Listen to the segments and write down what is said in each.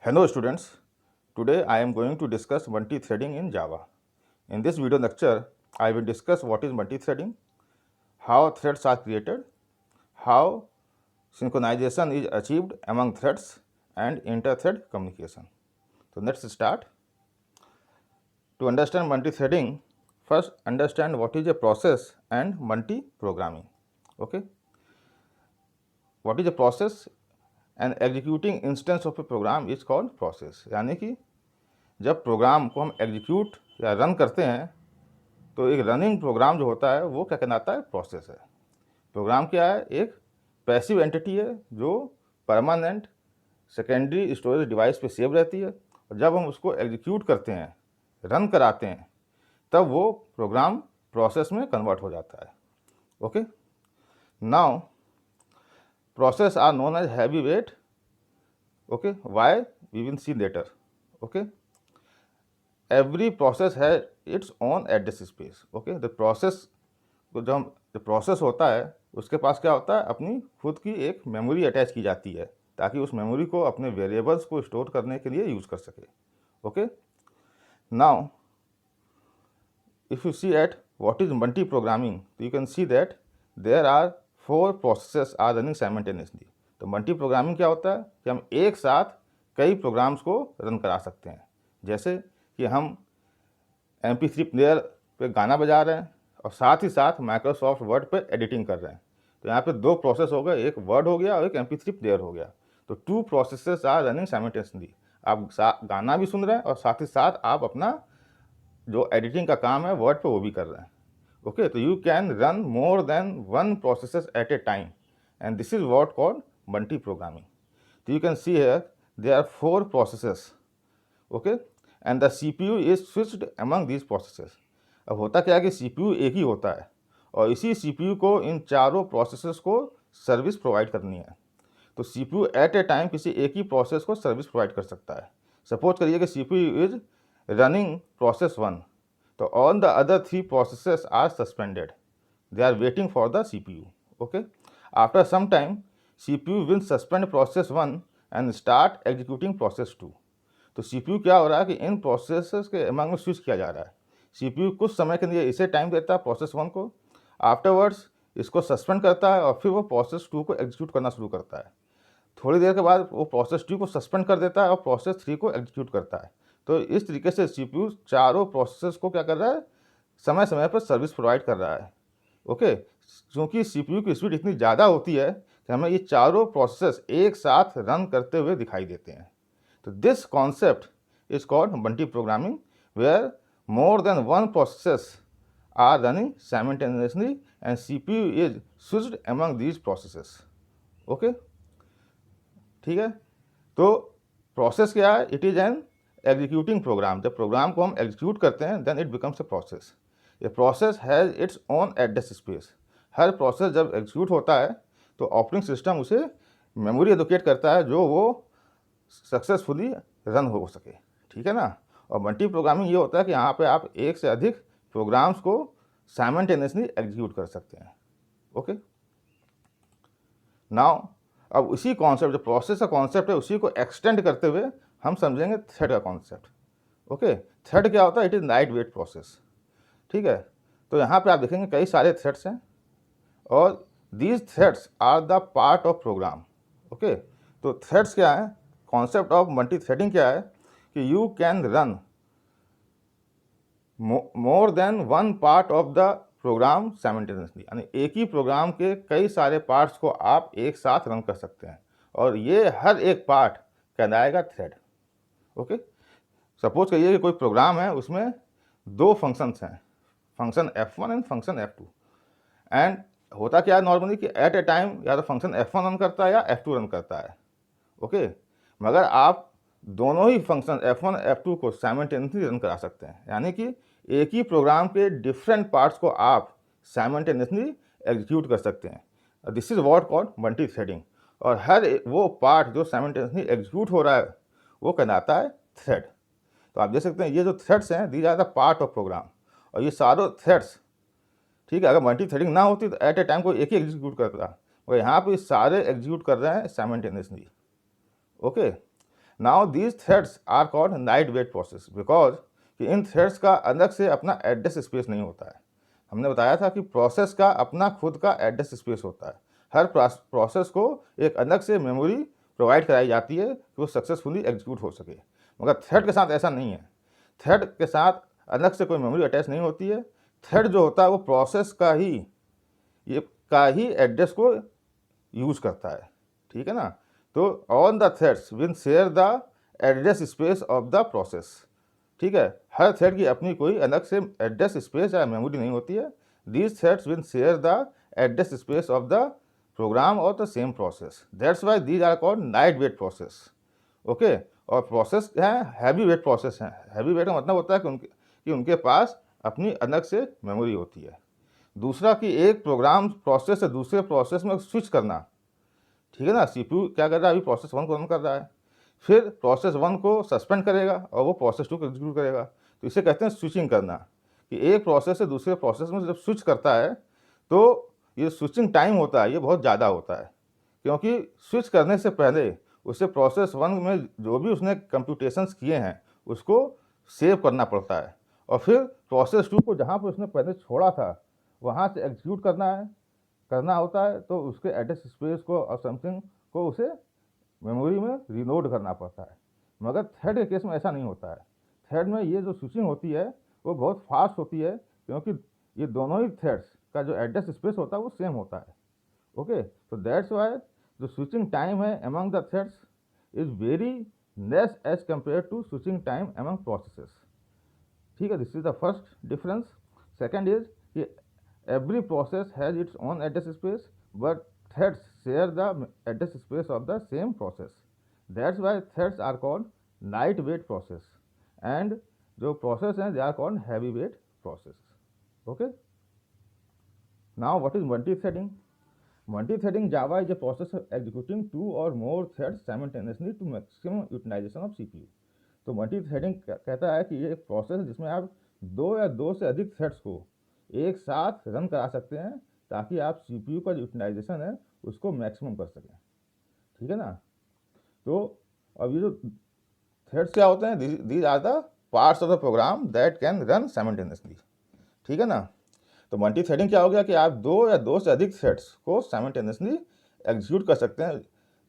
Hello students, today I am going to discuss multi-threading in Java. In this video lecture, I will discuss what is multi-threading, how threads are created, how synchronization is achieved among threads, and inter-thread communication. So let's start. To understand multi-threading, first understand what is a process and multi-programming. Okay, what is a process? An executing instance of a program is called process. यानी कि जब program को हम execute या run करते हैं तो एक रनिंग प्रोग्राम जो होता है वो क्या कहलाता है? प्रोसेस है। प्रोग्राम क्या है? एक पैसिव एंटिटी है जो परमानेंट सेकेंडरी स्टोरेज डिवाइस पे सेव रहती है, और जब हम उसको एग्जीक्यूट करते हैं, रन कराते हैं, तब वो प्रोग्राम प्रोसेस में कन्वर्ट हो जाता है। Okay, now process are known as heavy weight. Okay, why we will see later. Okay, every process has its own address space. Okay, the process को जो प्रोसेस होता है उसके पास क्या होता है? अपनी खुद की एक मेमोरी अटैच की जाती है ताकि उस मेमोरी को अपने वेरिएबल्स को स्टोर करने के लिए यूज़ कर सके. Okay, now if you see at what is multi programming, you can see that there are 4 processes are running simultaneously. तो मल्टी प्रोग्रामिंग क्या होता है कि हम एक साथ कई प्रोग्राम्स को रन करा सकते हैं. जैसे कि हम MP3 प्लेयर पे गाना बजा रहे हैं और साथ ही साथ माइक्रोसॉफ्ट वर्ड पे एडिटिंग कर रहे हैं. तो यहाँ पे 2 प्रोसेस हो गए, एक वर्ड हो गया और एक MP3 प्लेयर हो गया. तो 2 प्रोसेसेस आर रनिंग साइमल्टेनियसली. आप गाना भी सुन रहे हैं और साथ ही साथ आप अपना जो एडिटिंग का काम है वर्ड पे वो भी कर रहे हैं. ओके, तो you can run more than 1 processes at a time, and this is what called multi-programming. So you can see here there are 4 processes, okay, and the CPU is switched among these processes. अब होता क्या है कि CPU एक ही होता है और इसी CPU को इन चारों प्रोसेसेस को सर्विस प्रोवाइड करनी है. तो CPU एट ए टाइम किसी एक ही प्रोसेस को सर्विस प्रोवाइड कर सकता है. सपोज करिए कि CPU इज रनिंग प्रोसेस 1, तो all the other 3 processes are suspended, they are waiting for the CPU. Okay, after some time CPU will suspend process 1 and start executing process 2. तो CPU क्या हो रहा है कि इन प्रोसेसेस के अमंग में switch किया जा रहा है. CPU कुछ समय के लिए इसे टाइम देता है प्रोसेस 1 को, आफ्टरवर्ड्स इसको सस्पेंड करता है और फिर वो प्रोसेस 2 को एग्जीक्यूट करना शुरू करता है. थोड़ी देर के बाद वो प्रोसेस 2 को सस्पेंड कर देता है और प्रोसेस 3 को एग्जीक्यूट करता है. तो इस तरीके से CPU चारों प्रोसेस को क्या कर रहा है? समय समय पर सर्विस प्रोवाइड कर रहा है. ओके, क्योंकि CPU की स्पीड इतनी ज़्यादा होती है कि हमें ये चारों प्रोसेस एक साथ रन करते हुए दिखाई देते हैं. तो this concept is called multi programming, where more than 1 process are running simultaneously and CPU is switched among these processes. Okay, ठीक है. तो प्रोसेस क्या है? It is an executing program. जब प्रोग्राम को हम एग्जीक्यूट करते हैं then it becomes a process. A process has its own address space. हर प्रोसेस जब एग्जीक्यूट होता है तो ऑपरेटिंग सिस्टम उसे मेमोरी एलोकेट करता है जो वो सक्सेसफुली रन हो सके. ठीक है ना. और मल्टी प्रोग्रामिंग ये होता है कि यहाँ पे आप एक से अधिक प्रोग्राम्स को साइमल्टेनियसली एग्जीक्यूट कर सकते हैं. ओके, नाउ अब उसी कॉन्सेप्ट, जो प्रोसेस का कॉन्सेप्ट है, उसी को एक्सटेंड करते हुए हम समझेंगे थ्रेड का कॉन्सेप्ट. ओके, थ्रेड क्या होता है? It is light weight process. ठीक है. तो यहाँ पे आप देखेंगे कई सारे थ्रेड्स हैं और these threads are the part of program. Okay, तो थ्रेड्स क्या है? कॉन्सेप्ट ऑफ मल्टी थ्रेडिंग क्या है कि you can run more than 1 part of the program simultaneously. यानी एक ही प्रोग्राम के कई सारे पार्ट्स को आप एक साथ रन कर सकते हैं और ये हर एक पार्ट कहलाएगा थ्रेड. ओके, सपोज करिए कि कोई प्रोग्राम है, उसमें 2 फंक्शंस हैं, function F1 and function F2. And होता क्या है नॉर्मली कि एट ए टाइम या तो फंक्शन F1 रन करता है या F2 रन करता है. ओके, मगर आप दोनों ही फंक्शन F1 F2 को साइमल्टेनियसली रन करा सकते हैं. यानी कि एक ही प्रोग्राम के डिफरेंट पार्ट्स को आप साइमल्टेनियसली एग्जीक्यूट कर सकते हैं. This is what called multi threading. और हर वो पार्ट जो साइमल्टेनियसली एग्जीक्यूट हो रहा है वो कहलाता है थ्रेड. तो आप देख सकते हैं ये जो थ्रेड्स हैं these are the part of program. और ये सारों थ्रेड्स, ठीक है, अगर मल्टी थ्रेडिंग ना होती तो एट ए टाइम को एक ही एग्जीक्यूट करता, और यहाँ पे सारे एग्जीक्यूट कर रहे हैं simultaneously. Okay, now these threads are called light weight process because कि इन थ्रेड्स का अलग से अपना एड्रेस स्पेस नहीं होता है। हमने बताया था कि प्रोसेस का अपना खुद का एड्रेस स्पेस होता है। हर प्रोसेस को एक अलग से मेमोरी प्रोवाइड कराई जाती है कि वो सक्सेसफुली एग्जीक्यूट हो सके, मगर थ्रेड के साथ ऐसा नहीं है। थ्रेड के साथ अलग से कोई मेमोरी अटैच नहीं होती है। थ्रेड जो होता है वो प्रोसेस का ही एड्रेस को यूज करता है, ठीक है ना। तो all the threads will share the address space of the process, ठीक है। हर थ्रेड की अपनी कोई अलग से एड्रेस स्पेस या मेमोरी नहीं होती है। These threads will share the address space of the program और the same process, that's why these are called light weight process, okay. और प्रोसेस है हैवी वेट प्रोसेस हैं। हैवी वेट का मतलब होता है कि उनके पास अपनी अलग से मेमोरी होती है। दूसरा कि एक प्रोग्राम प्रोसेस से दूसरे प्रोसेस में स्विच करना, ठीक है ना। सीपीयू क्या कर रहा है, अभी प्रोसेस 1 को रन कर रहा है, फिर प्रोसेस 1 को सस्पेंड करेगा और वो प्रोसेस 2 को एग्जीक्यूट करेगा। तो इसे कहते हैं स्विचिंग करना, कि एक प्रोसेस से दूसरे प्रोसेस में जब स्विच करता है तो ये स्विचिंग टाइम होता है, ये बहुत ज़्यादा होता है, क्योंकि स्विच करने से पहले उसे प्रोसेस 1 में जो भी उसने कंप्यूटेशंस किए हैं उसको सेव करना पड़ता है, और फिर प्रोसेस 2 को जहाँ पर उसने पहले छोड़ा था वहाँ से एग्जीक्यूट करना होता है। तो उसके एड्रेस स्पेस को और समथिंग को उसे मेमोरी में रीलोड करना पड़ता है। मगर थ्रेड के केस में ऐसा नहीं होता है। थ्रेड में ये जो स्विचिंग होती है वो बहुत फास्ट होती है, क्योंकि ये दोनों ही थ्रेड्स का जो एड्रेस स्पेस होता है वो सेम होता है, ओके। तो दैट्स वाई जो स्विचिंग टाइम है among the threads is very less as compare to switching time among processes, ठीक है। This is the first difference. Second is कि every process has its own address space, but threads share the address space of the same process. That's why threads are called lightweight process, and जो process हैं they are called heavyweight process. Okay. Now what is multi-threading? Multi-threading Java is a process of executing 2 or more threads simultaneously to maximum utilization of CPU. तो multi-threading कहता है कि ये एक process है जिसमें आप 2 या 2 से अधिक थ्रेड्स को एक साथ रन करा सकते हैं ताकि आप सीपीयू का जो यूटिलाइजेशन है उसको मैक्सिमम कर सकें, ठीक है ना। तो अब ये जो थ्रेड्स क्या होते हैं, these are the parts of the program that can run simultaneously, ठीक है ना। तो मल्टी थ्रेडिंग क्या हो गया कि आप 2 या 2 से अधिक थ्रेड्स को साइमल्टेनियसली एग्जीक्यूट कर सकते हैं।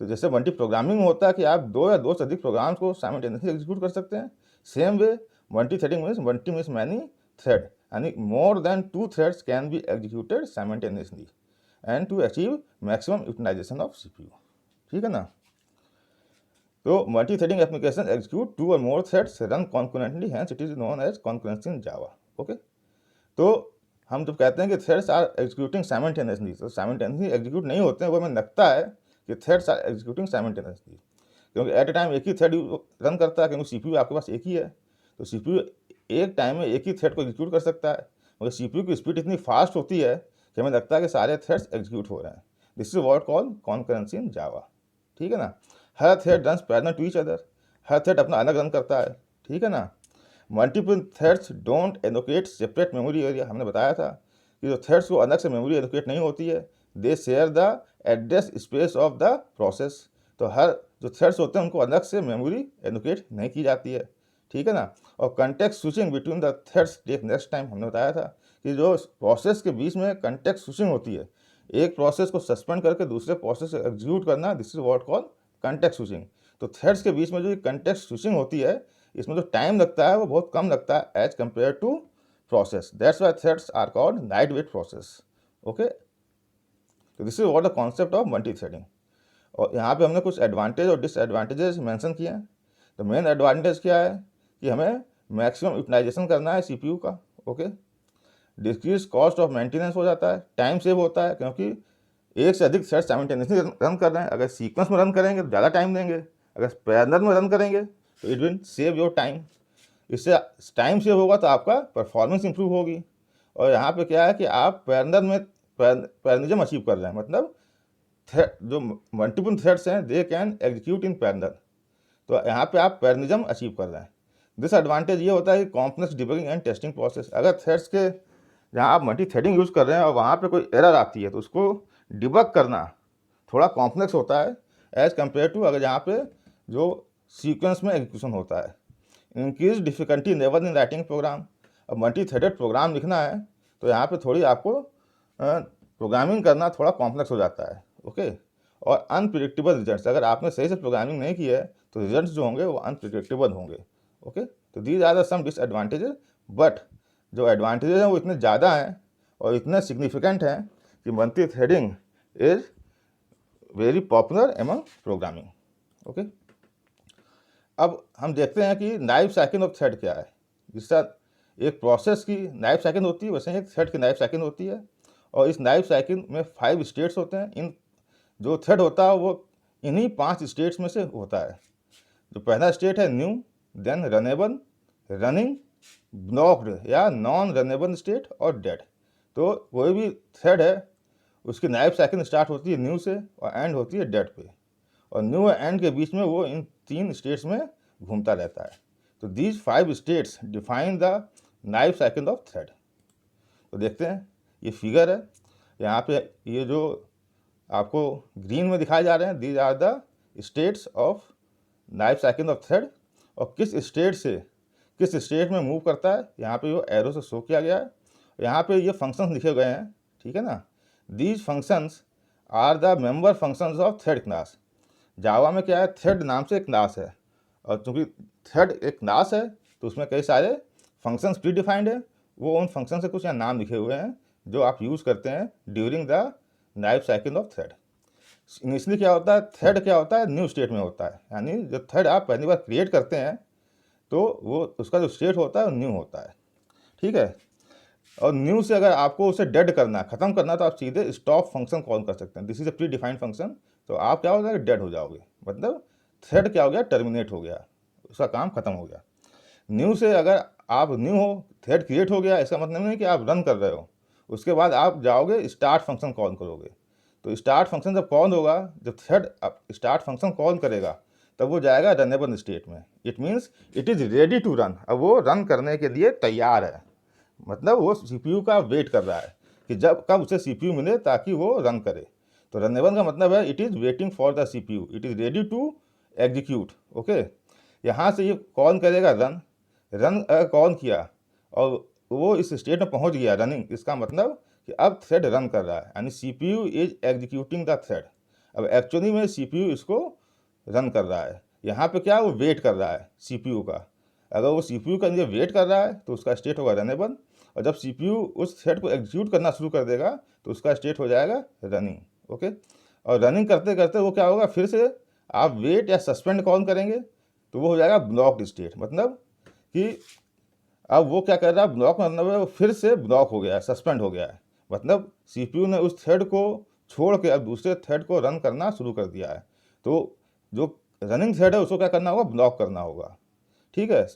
तो जैसे मल्टी प्रोग्रामिंग होता है कि आप 2 या 2 से अधिक प्रोग्राम्स को साइमल्टेनियसली एग्जीक्यूट कर सकते हैं, same way multithreading means many thread, यानी more than 2 threads can be executed simultaneously and to achieve maximum utilisation of CPU, ठीक है ना। तो मल्टी थ्रेडिंग एप्लीकेशन एग्जीक्यूट 2 और more threads run concurrently, hence it is known as concurrency in Java, okay. तो हम जब कहते हैं कि थ्रेड्स आर एग्जीक्यूटिंग साइमल्टेनियसली, तो साइमल्टेनियसली एग्जीक्यूट नहीं होते हैं, वो हमें लगता है कि थ्रेड्स आर एग्जीक्यूटिंग साइमल्टेनियसली, क्योंकि एट ए टाइम एक ही थ्रेड रन करता है, क्योंकि सीपीयू आपके पास एक ही है। तो सीपीयू एक टाइम में एक ही थ्रेड को एग्जीक्यूट कर सकता है, मगर सीपीयू की स्पीड इतनी फास्ट होती है कि हमें लगता है कि सारे थ्रेड्स एग्जीक्यूट हो रहे हैं। This is what called concurrency in Java, ठीक है ना। हर thread runs parallel to each other, हर थ्रेड अपना अलग रन करता है, ठीक है ना। Multiple threads don't allocate separate memory area, हमने बताया था कि जो थ्रेड्स को अलग से मेमोरी एलोकेट नहीं होती है, they share the address space of the process. तो हर जो थ्रेड्स होते हैं उनको अलग से मेमोरी एलोकेट नहीं की जाती है, ठीक है ना। और context switching between the threads take next time, हमने बताया था कि जो प्रोसेस के बीच में कंटेक्स्ट स्विचिंग होती है, एक प्रोसेस को सस्पेंड करके दूसरे प्रोसेस से एग्जीक्यूट करना, this is what called context switching. तो थ्रेड्स के बीच में जो कंटेक्स्ट स्विचिंग होती है इसमें जो टाइम लगता है वो बहुत कम लगता है as compare to process, that's why threads are called light weight process, okay. तो this is what the concept of multi threading. और यहाँ पे हमने कुछ एडवांटेज और डिसएडवांटेजेस मेंशन किए हैं। तो मेन एडवांटेज क्या है कि हमें मैक्सिमम यूटिलाइजेशन करना है सीपीयू का, okay. Decrease cost of maintenance हो जाता है, टाइम सेव होता है, क्योंकि एक से अधिक थ्रेड साइमल्टेनियसली रन कर रहे हैं। अगर सीक्वेंस में रन करेंगे तो ज़्यादा टाइम देंगे, अगर पैरेलल में रन करेंगे तो it will save your time. इससे टाइम सेव होगा तो आपका परफॉर्मेंस इंप्रूव होगी। और यहाँ पे क्या है कि आप पैरेलल में पैरेललिज्म अचीव कर रहे हैं, मतलब जो मल्टीपल थ्रेड्स हैं they can execute in parallel, तो यहाँ पे आप पैरेललिज्म अचीव कर रहे हैं। डिसएडवांटेज ये होता है कि complex debugging and testing process, अगर थ्रेड्स के जहाँ आप मल्टी थ्रेडिंग यूज़ कर रहे हैं और वहाँ पे कोई एरर आती है तो उसको डिबग करना थोड़ा कॉम्प्लेक्स होता है एज़ कम्पेयर टू अगर यहाँ पे जो सीक्वेंस में एग्जीक्यूशन होता है। Increase difficulty level in writing program. अब मल्टी थ्रेडेड प्रोग्राम लिखना है तो यहाँ पे थोड़ी आपको प्रोग्रामिंग करना थोड़ा कॉम्प्लेक्स हो जाता है। ओके, और अनप्रिडिक्टेबल रिजल्ट्स, अगर आपने सही से प्रोग्रामिंग नहीं की है तो रिजल्ट्स जो होंगे वो अनप्रिडिक्टेबल होंगे। ओके, तो these are the some disadvantages, but जो एडवांटेजेस हैं वो इतने ज़्यादा हैं और इतने सिग्निफिकेंट हैं कि multi threading is very popular among programming. Okay, अब हम देखते हैं कि लाइफ साइकिल ऑफ थ्रेड क्या है। जिस तरह एक प्रोसेस की लाइफ साइकिल होती है वैसे एक थ्रेड की लाइफ साइकिल होती है, और इस लाइफ साइकिल में 5 स्टेट्स होते हैं। इन जो थ्रेड होता है वो इन्हीं 5 स्टेट्स में से होता है। जो पहला स्टेट है new, then runnable, running, blocked या नॉन रनेबल स्टेट और डेड। तो कोई भी थ्रेड है उसकी लाइफ साइकिल स्टार्ट होती है न्यू से और एंड होती है डेड पे, और न्यू और एंड के बीच में वो इन 3 स्टेट्स में घूमता रहता है। तो these 5 states define the life cycle of thread. तो देखते हैं, ये फिगर है, यहाँ पे ये जो आपको ग्रीन में दिखाए जा रहे हैं these are the states of life cycle of thread, और किस स्टेट से किस स्टेट में मूव करता है यहाँ पे वो एरो से शो किया गया है। यहाँ पे ये फंक्शंस लिखे गए हैं, ठीक है ना। These functions are the member functions of thread class. Java में क्या है, थ्रेड नाम से एक क्लास है, और चूंकि थ्रेड एक क्लास है तो उसमें कई सारे फंक्शंस प्री डिफाइंड है। वो उन फंक्शन से कुछ यहाँ नाम लिखे हुए हैं जो आप यूज़ करते हैं during the life cycle of thread. Initially क्या होता है, थ्रेड क्या होता है, न्यू स्टेट में होता है, यानी जब थ्रेड आप पहली बार क्रिएट करते हैं तो वो उसका जो स्टेट होता है वो न्यू होता है, ठीक है। और न्यू से अगर आपको उसे डेड करना, खत्म करना, तो आप सीधे स्टॉप फंक्शन कॉल कर सकते हैं। This is a pre defined function. तो आप क्या हो जाएगा, डेड हो जाओगे, मतलब थ्रेड क्या हो गया, टर्मिनेट हो गया, उसका काम खत्म हो गया। न्यू से अगर आप न्यू हो, थ्रेड क्रिएट हो गया, इसका मतलब नहीं कि आप रन कर रहे हो। उसके बाद आप जाओगे स्टार्ट फंक्शन कॉल करोगे। तो स्टार्ट फंक्शन जब कॉल होगा, जब थ्रेड स्टार्ट फंक्शन कॉल करेगा तब वो जाएगा रनेबल स्टेट में। It means it is ready to run. अब वो रन करने के लिए तैयार है, मतलब वो सीपीयू का वेट कर रहा है कि जब कब उसे सीपीयू मिले ताकि वो रन करे। तो रनेबल का मतलब है it is waiting for the CPU, it is ready to execute. Okay, यहाँ से ये कॉल करेगा रन। रन अगर कॉल किया और वो इस स्टेट में पहुँच गया रनिंग, इसका मतलब कि अब थ्रेड रन कर रहा है, यानी CPU is executing the thread. अब एक्चुअली में सीपीयू इसको रन कर रहा है। यहाँ पे क्या, वो वेट कर रहा है सीपीयू का। अगर वो सीपीयू का लिए वेट कर रहा है तो उसका स्टेट होगा रनेबल, और जब सीपीयू उस थ्रेड को एग्जीक्यूट करना शुरू कर देगा तो उसका स्टेट हो जाएगा रनिंग। ओके, और रनिंग करते करते वो क्या होगा, फिर से आप वेट या सस्पेंड कॉल करेंगे तो वो हो जाएगा ब्लॉक्ड स्टेट। मतलब कि अब वो क्या कर रहा है, ब्लॉक मतलब है वो फिर से ब्लॉक हो गया है, सस्पेंड हो गया है। मतलब सीपीयू ने उस थ्रेड को छोड़ के अब दूसरे थ्रेड को रन करना शुरू कर दिया है। तो जो रनिंग थ्रेड है उसको क्या करना होगा, ब्लॉक करना होगा, ठीक है।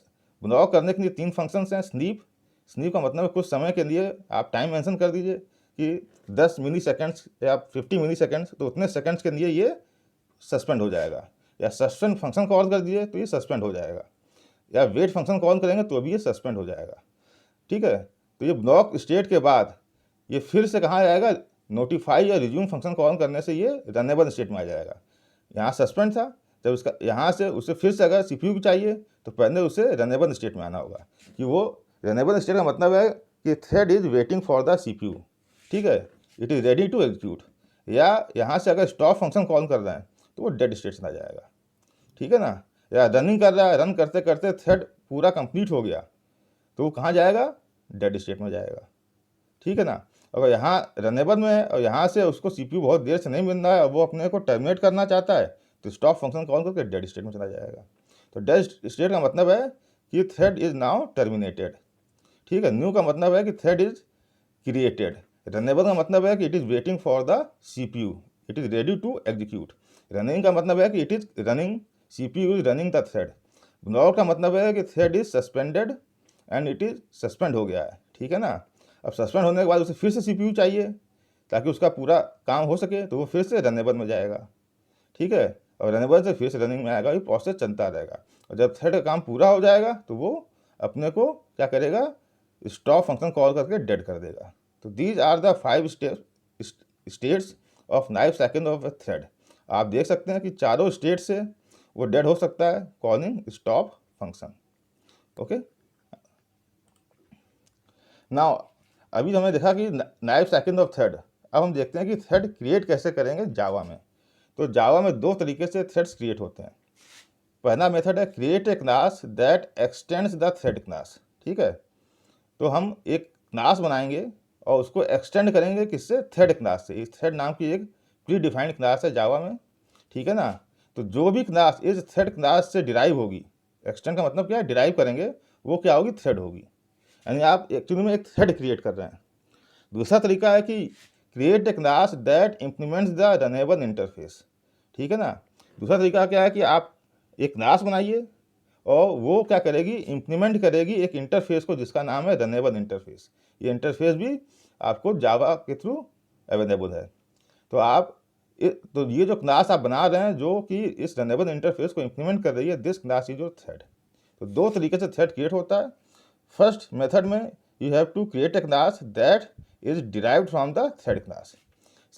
ब्लॉक करने के लिए 3 फंक्शंस हैं। स्लीप, स्लीप का मतलब है कुछ समय के लिए आप टाइम मेंशन कर दीजिए कि 10 मिली सेकेंड्स या 50 मिली सेकेंड्स, तो उतने सेकेंड्स के लिए ये सस्पेंड हो जाएगा। या सस्पेंड फंक्शन कॉल कर दीजिए तो ये सस्पेंड हो जाएगा, या वेट फंक्शन कॉल करेंगे तो भी ये सस्पेंड हो जाएगा, ठीक है। तो ये ब्लॉक स्टेट के बाद ये फिर से कहाँ जाएगा, नोटिफाई या रिज्यूम फंक्शन कॉल करने से ये रनेबल स्टेट में आ जाएगा। यहाँ सस्पेंड था, जब उसका यहाँ से उसे फिर से अगर सीपीयू चाहिए तो पहले उसे रनेबल स्टेट में आना होगा। कि वो रनेबल स्टेट का मतलब है कि thread is waiting for the CPU, ठीक है, it is ready to execute. या यहाँ से अगर स्टॉप फंक्शन कॉल कर रहे हैं तो वो डेड स्टेट में आ जाएगा, ठीक है ना। या रनिंग कर रहा है, रन करते करते थ्रेड पूरा कंप्लीट हो गया तो वो कहाँ जाएगा, डेड स्टेट में जाएगा, ठीक है ना। अगर यहाँ रनेबल में है और यहाँ से उसको सीपीयू बहुत देर से नहीं मिल रहा है, वो अपने को टर्मिनेट करना चाहता है, तो स्टॉप फंक्शन कॉल करके डेड स्टेट में चला जाएगा। तो डेड स्टेट का मतलब है कि थ्रेड इज नाउ टर्मिनेटेड, ठीक है। न्यू का मतलब है कि थ्रेड इज क्रिएटेड। रनेबल का मतलब है कि it is waiting for the CPU, it is ready to execute. Running का मतलब है कि it is running, CPU is running the thread. Block का मतलब है कि thread is suspended and it is suspend हो गया है, ठीक है ना। अब सस्पेंड होने के बाद उसे फिर से सीपीयू चाहिए ताकि उसका पूरा काम हो सके, तो वो फिर से रनेबल में जाएगा, ठीक है। और रनेबल से फिर से रनिंग में आएगा, ये प्रोसेस चलता रहेगा। और जब थ्रेड का काम पूरा हो जाएगा तो वो अपने को क्या करेगा, स्टॉप फंक्शन कॉल करके डेड कर देगा। तो these are the 5 states of life cycle of a thread. आप देख सकते हैं कि चारों स्टेट से वो डेड हो सकता है calling stop function. Okay, now अभी हमने देखा कि नाइफ सेकंड ऑफ थ्रेड। अब हम देखते हैं कि थ्रेड क्रिएट कैसे करेंगे जावा में। तो जावा में दो तरीके से थ्रेड्स क्रिएट होते हैं। पहला मेथड है create a class that x tends the thread class. ठीक है, तो हम एक क्लास बनाएंगे और उसको एक्सटेंड करेंगे किससे, थ्रेड क्लास से। इस थ्रेड नाम की एक प्री डिफाइंड क्लास है जावा में, ठीक है ना। तो जो भी क्लास इस थ्रेड क्लास से डिराइव होगी, एक्सटेंड का मतलब क्या है, डिराइव करेंगे, वो क्या होगी, थ्रेड होगी। यानी आप एक्चुअली में एक थ्रेड क्रिएट कर रहे हैं। दूसरा तरीका है कि create a class that implements the runnable interface. ठीक है ना। दूसरा तरीका क्या है कि आप एक क्लास बनाइए और वो क्या करेगी, इम्प्लीमेंट करेगी एक इंटरफेस को जिसका नाम है रनेबल इंटरफेस। ये इंटरफेस भी आपको जावा के थ्रू अवेलेबल है। तो आप तो ये जो क्लास आप बना रहे हैं जो कि इस रनेबल इंटरफेस को इम्प्लीमेंट कर रही है, this class is your thread. तो दो तरीके से थ्रेड क्रिएट होता है। फर्स्ट मेथड में you have to create a class that is derived from the thread class.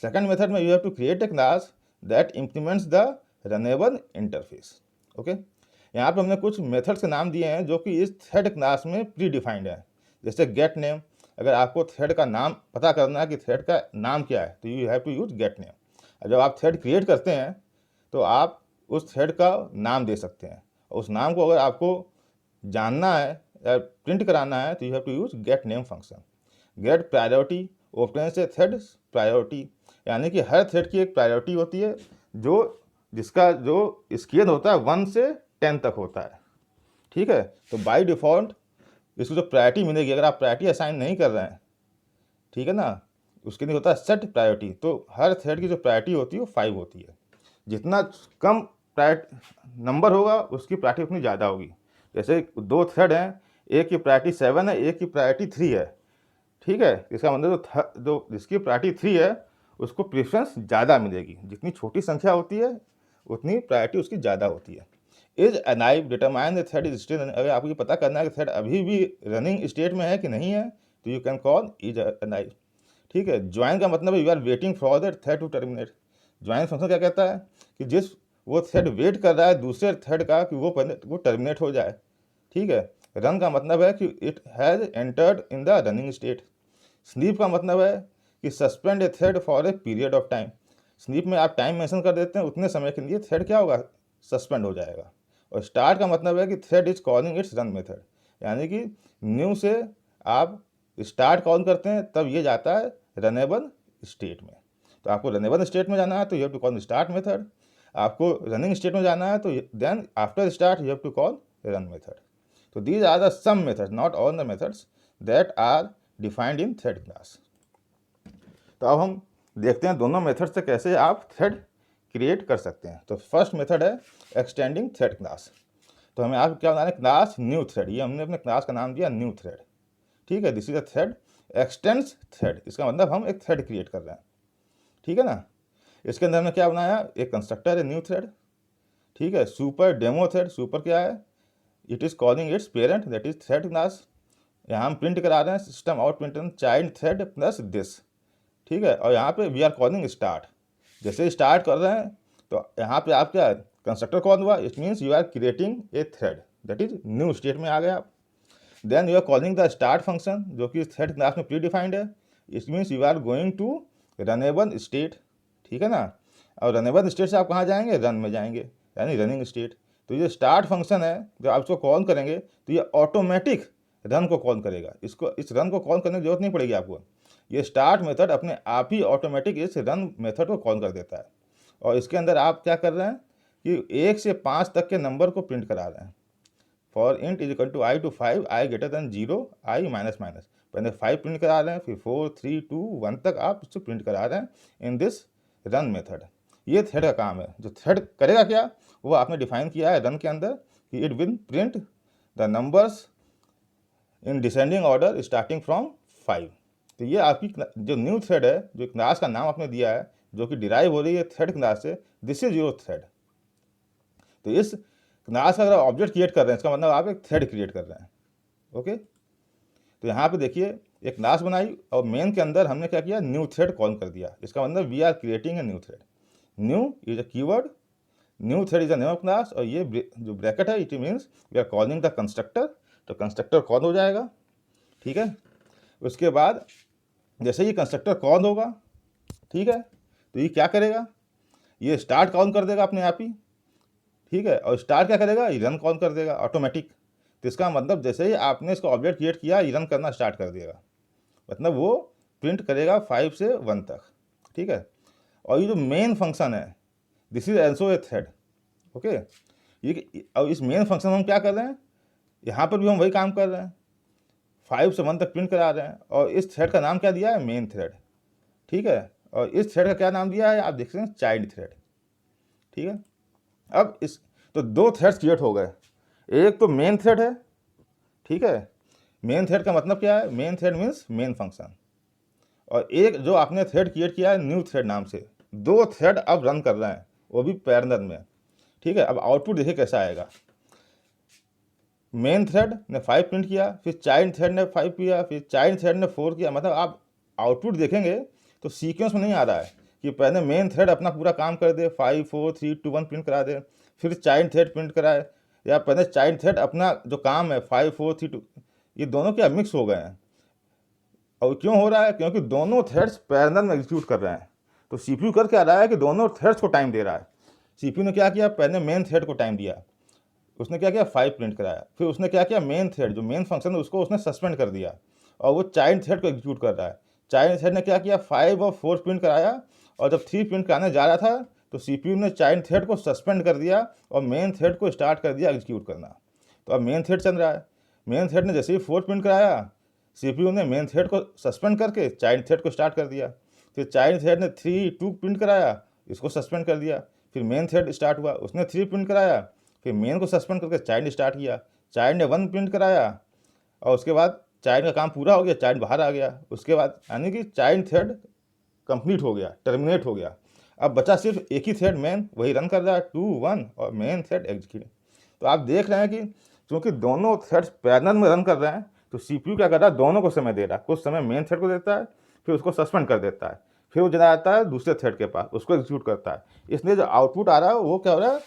Second method में you have to create a class that implements the runnable interface. Okay, यहाँ पे हमने कुछ methods के नाम दिए हैं जो कि इस थ्रेड क्लास में प्री डिफाइंड है। जैसे गेट नेम, अगर आपको थ्रेड का नाम पता करना है कि थ्रेड का नाम क्या है तो you have to use get name. जब आप थ्रेड क्रिएट करते हैं तो आप उस थ्रेड का नाम दे सकते हैं। उस नाम को अगर आपको जानना है या प्रिंट कराना है तो you have to use get name function. Get priority open से थ्रेड प्रायोरिटी, यानी कि हर थ्रेड की एक प्रायोरिटी होती है जो जिसका जो स्केल होता है 1 से 10 तक होता है। ठीक है, तो बाय डिफ़ॉल्ट इसको जो प्रायोरिटी मिलेगी, अगर आप प्रायोरिटी असाइन नहीं कर रहे हैं, ठीक है ना, उसके लिए होता है सेट प्रायोरिटी। तो हर थ्रेड की जो प्रायोरिटी होती है वो 5 होती है। जितना कम प्रायोरिटी नंबर होगा उसकी प्रायोरिटी उतनी ज़्यादा होगी। जैसे दो थ्रेड हैं, एक की प्रायोरिटी 7 है, एक की प्रायोरिटी 3 है। ठीक है, इसका मतलब जो जिसकी प्रायोरिटी 3 है उसको प्रेफरेंस ज़्यादा मिलेगी। जितनी छोटी संख्या होती है उतनी प्रायोरिटी उसकी ज़्यादा होती है। Is alive determine the thread is still, अगर आपको ये पता करना है कि थ्रेड अभी भी रनिंग स्टेट में है कि नहीं है तो you can call is alive. ठीक है, ज्वाइन का मतलब है you are waiting for that thread to terminate. Join function क्या कहता है कि जिस वो थ्रेड वेट कर रहा है दूसरे थ्रेड का कि वो टर्मिनेट हो जाए। ठीक है, रन का मतलब है कि it has entered in the running state. Sleep का मतलब है कि suspend A thread for a period of time. Sleep में आप टाइम मेंशन कर देते हैं, उतने समय के लिए थ्रेड क्या होगा, सस्पेंड हो जाएगा। और स्टार्ट का मतलब है कि thread is calling it's run method, यानी कि न्यू से आप स्टार्ट कॉल करते हैं तब ये जाता है रनेबल स्टेट में। तो आपको रनेबल स्टेट में जाना है तो you have to call start method. आपको रनिंग स्टेट में जाना है तो then after start you have to call run method. तो these are the some methods, not all the methods that are defined in thread class. तो अब हम देखते हैं दोनों मेथड से कैसे आप थ्रेड क्रिएट कर सकते हैं। तो फर्स्ट मेथड है एक्सटेंडिंग थ्रेड क्लास। तो हमें आप क्या बनाना है, क्लास न्यू थ्रेड। ये हमने अपने क्लास का नाम दिया न्यू थ्रेड। ठीक है, this is a thread x tends thread, इसका मतलब हम एक थ्रेड क्रिएट कर रहे हैं। ठीक है ना। इसके अंदर हमने क्या बनाया, एक कंस्ट्रक्टर है न्यू थ्रेड। ठीक है, सुपर डेमो थ्रेड, सुपर क्या है, it is calling its parent that is thread class. यहाँ हम प्रिंट करा रहे हैं system out print child thread plus this. ठीक है, और यहाँ पे वी आर कॉलिंग स्टार्ट। जैसे स्टार्ट कर रहे हैं तो यहाँ पे आप क्या कंस्ट्रक्टर कॉल हुआ, it means you are creating a thread that is new state में आ गया आप। Then you are calling the start function जो कि थ्रेड क्लास में प्री डिफाइंड है। It means you are going to runnable state. ठीक है ना, और रनेबल स्टेट से आप कहाँ जाएंगे, रन में जाएंगे, यानी रनिंग स्टेट। तो ये स्टार्ट फंक्शन है, जब आप इसको कॉल करेंगे तो ये ऑटोमेटिक रन को कॉल करेगा। इस रन को कॉल करने की जरूरत नहीं पड़ेगी आपको। ये स्टार्ट मेथड अपने आप ही ऑटोमेटिक इस रन मेथड को कॉल कर देता है। और इसके अंदर आप क्या कर रहे हैं कि 1 से 5 तक के नंबर को प्रिंट करा रहे हैं। For int is equal to I to 5, I greater than 0, I minus minus. पहले 5 प्रिंट करा रहे हैं, फिर 4, 3, 2, 1 तक आप इसको प्रिंट करा रहे हैं इन दिस रन मेथड। ये थ्रेड का काम है। जो थ्रेड करेगा क्या, वो आपने डिफाइन किया है रन के अंदर कि it will print the numbers in descending order starting from 5। तो ये आपकी जो न्यू थ्रेड है, जो क्लास का नाम आपने दिया है जो कि डिराइव हो रही है थ्रेड क्लास से, दिस इज योर थ्रेड। तो इस क्लास का अगर ऑब्जेक्ट क्रिएट कर रहे हैं इसका मतलब आप एक थ्रेड क्रिएट कर रहे हैं। ओके, तो यहाँ पे देखिए एक क्लास बनाई और मेन के अंदर हमने क्या किया, न्यू थ्रेड कॉल कर दिया। इसका मतलब we are creating a new thread. New is a keyword new thread is the name of class, और ये जो ब्रैकेट है it means we are calling the constructor, तो कंस्ट्रक्टर कॉल हो जाएगा। ठीक है, उसके बाद जैसे ही कंस्ट्रक्टर कॉल होगा, ठीक है, तो ये क्या करेगा, ये स्टार्ट काउंट कर देगा अपने आप ही। ठीक है, और स्टार्ट क्या करेगा, ये रन काउंट कर देगा ऑटोमेटिक। तो इसका मतलब जैसे ही आपने इसको ऑब्जेक्ट क्रिएट किया, ये रन करना स्टार्ट कर देगा, मतलब वो प्रिंट करेगा 5 से 1 तक। ठीक है, और ये जो मेन फंक्शन है, this is also a thread. Okay, ये अब इस मेन फंक्शन में हम क्या कर रहे हैं, यहाँ पर भी हम वही काम कर रहे हैं, 5 से 1 तक प्रिंट करा रहे हैं, और इस थ्रेड का नाम क्या दिया है, मेन थ्रेड। ठीक है, और इस थ्रेड का क्या नाम दिया है, आप देख सकते हैं, चाइल्ड थ्रेड। ठीक है, अब इस तो 2 थ्रेड्स क्रिएट हो गए, एक तो मेन थ्रेड है। ठीक है, मेन थ्रेड का मतलब क्या है, main thread means main function, और एक जो आपने थ्रेड क्रिएट किया है न्यू थ्रेड नाम से, 2 थ्रेड अब रन कर रहे हैं, वो भी पैरेलल में। ठीक है, अब आउटपुट देखिए कैसा आएगा, मेन थ्रेड ने 5 प्रिंट किया, फिर चाइल्ड थ्रेड ने 5 किया, फिर चाइल्ड थ्रेड ने 4 किया। मतलब आप आउटपुट देखेंगे तो सीक्वेंस में नहीं आ रहा है कि पहले मेन थ्रेड अपना पूरा काम कर दे, 5 4 3 2 1 प्रिंट करा दे, फिर चाइल्ड थ्रेड प्रिंट कराए, या पहले चाइल्ड थ्रेड अपना जो काम है 5 4 3 2, ये दोनों क्या मिक्स हो गए हैं। और क्यों हो रहा है, क्योंकि दोनों थ्रेड्स पैरेलल में एग्जीक्यूट कर रहे हैं। तो सीपीयू कर क्या रहा है कि दोनों थ्रेड्स को टाइम दे रहा है। सीपीयू ने क्या किया, पहले मेन थ्रेड को टाइम दिया, उसने क्या किया 5 प्रिंट कराया, फिर उसने क्या किया, मेन थ्रेड जो मेन फंक्शन है उसको उसने सस्पेंड कर दिया, और वो चाइल्ड थ्रेड को एग्जीक्यूट कर रहा है। चाइल्ड थ्रेड ने क्या किया, 5 और 4 प्रिंट कराया, और जब 3 प्रिंट कराने जा रहा था तो सीपीयू ने चाइल्ड थ्रेड को सस्पेंड कर दिया और मेन थ्रेड को स्टार्ट कर दिया एग्जीक्यूट करना। तो अब मेन थ्रेड चल रहा है, मेन थ्रेड ने जैसे ही 4 प्रिंट कराया, सीपीयू ने मेन थ्रेड को सस्पेंड करके चाइल्ड थ्रेड को स्टार्ट कर दिया, फिर चाइल्ड थ्रेड ने 3 2 प्रिंट कराया, इसको सस्पेंड कर दिया, फिर मेन थ्रेड स्टार्ट हुआ, उसने 3 प्रिंट कराया, फिर मेन को सस्पेंड करके चाइल्ड स्टार्ट किया, चाइल्ड ने 1 प्रिंट कराया, और उसके बाद चाइल्ड का काम पूरा हो गया, चाइल्ड बाहर आ गया, उसके बाद यानी कि चाइल्ड थ्रेड कंप्लीट हो गया, टर्मिनेट हो गया। अब बचा सिर्फ एक ही थ्रेड मेन, वही रन कर रहा है 2 1, और मेन थ्रेड एग्जीक्यूट। तो आप देख रहे हैं कि क्योंकि दोनों थ्रेड्स पैरेलल में रन कर रहे हैं, तो सीपीयू क्या कर रहा है, दोनों को समय दे रहा है, कुछ समय मेन थ्रेड को देता है, फिर उसको सस्पेंड कर देता है, फिर वो चला जाता है दूसरे थ्रेड के पास, उसको एग्जीक्यूट करता है। इसलिए जो आउटपुट आ रहा है वो क्या हो रहा है,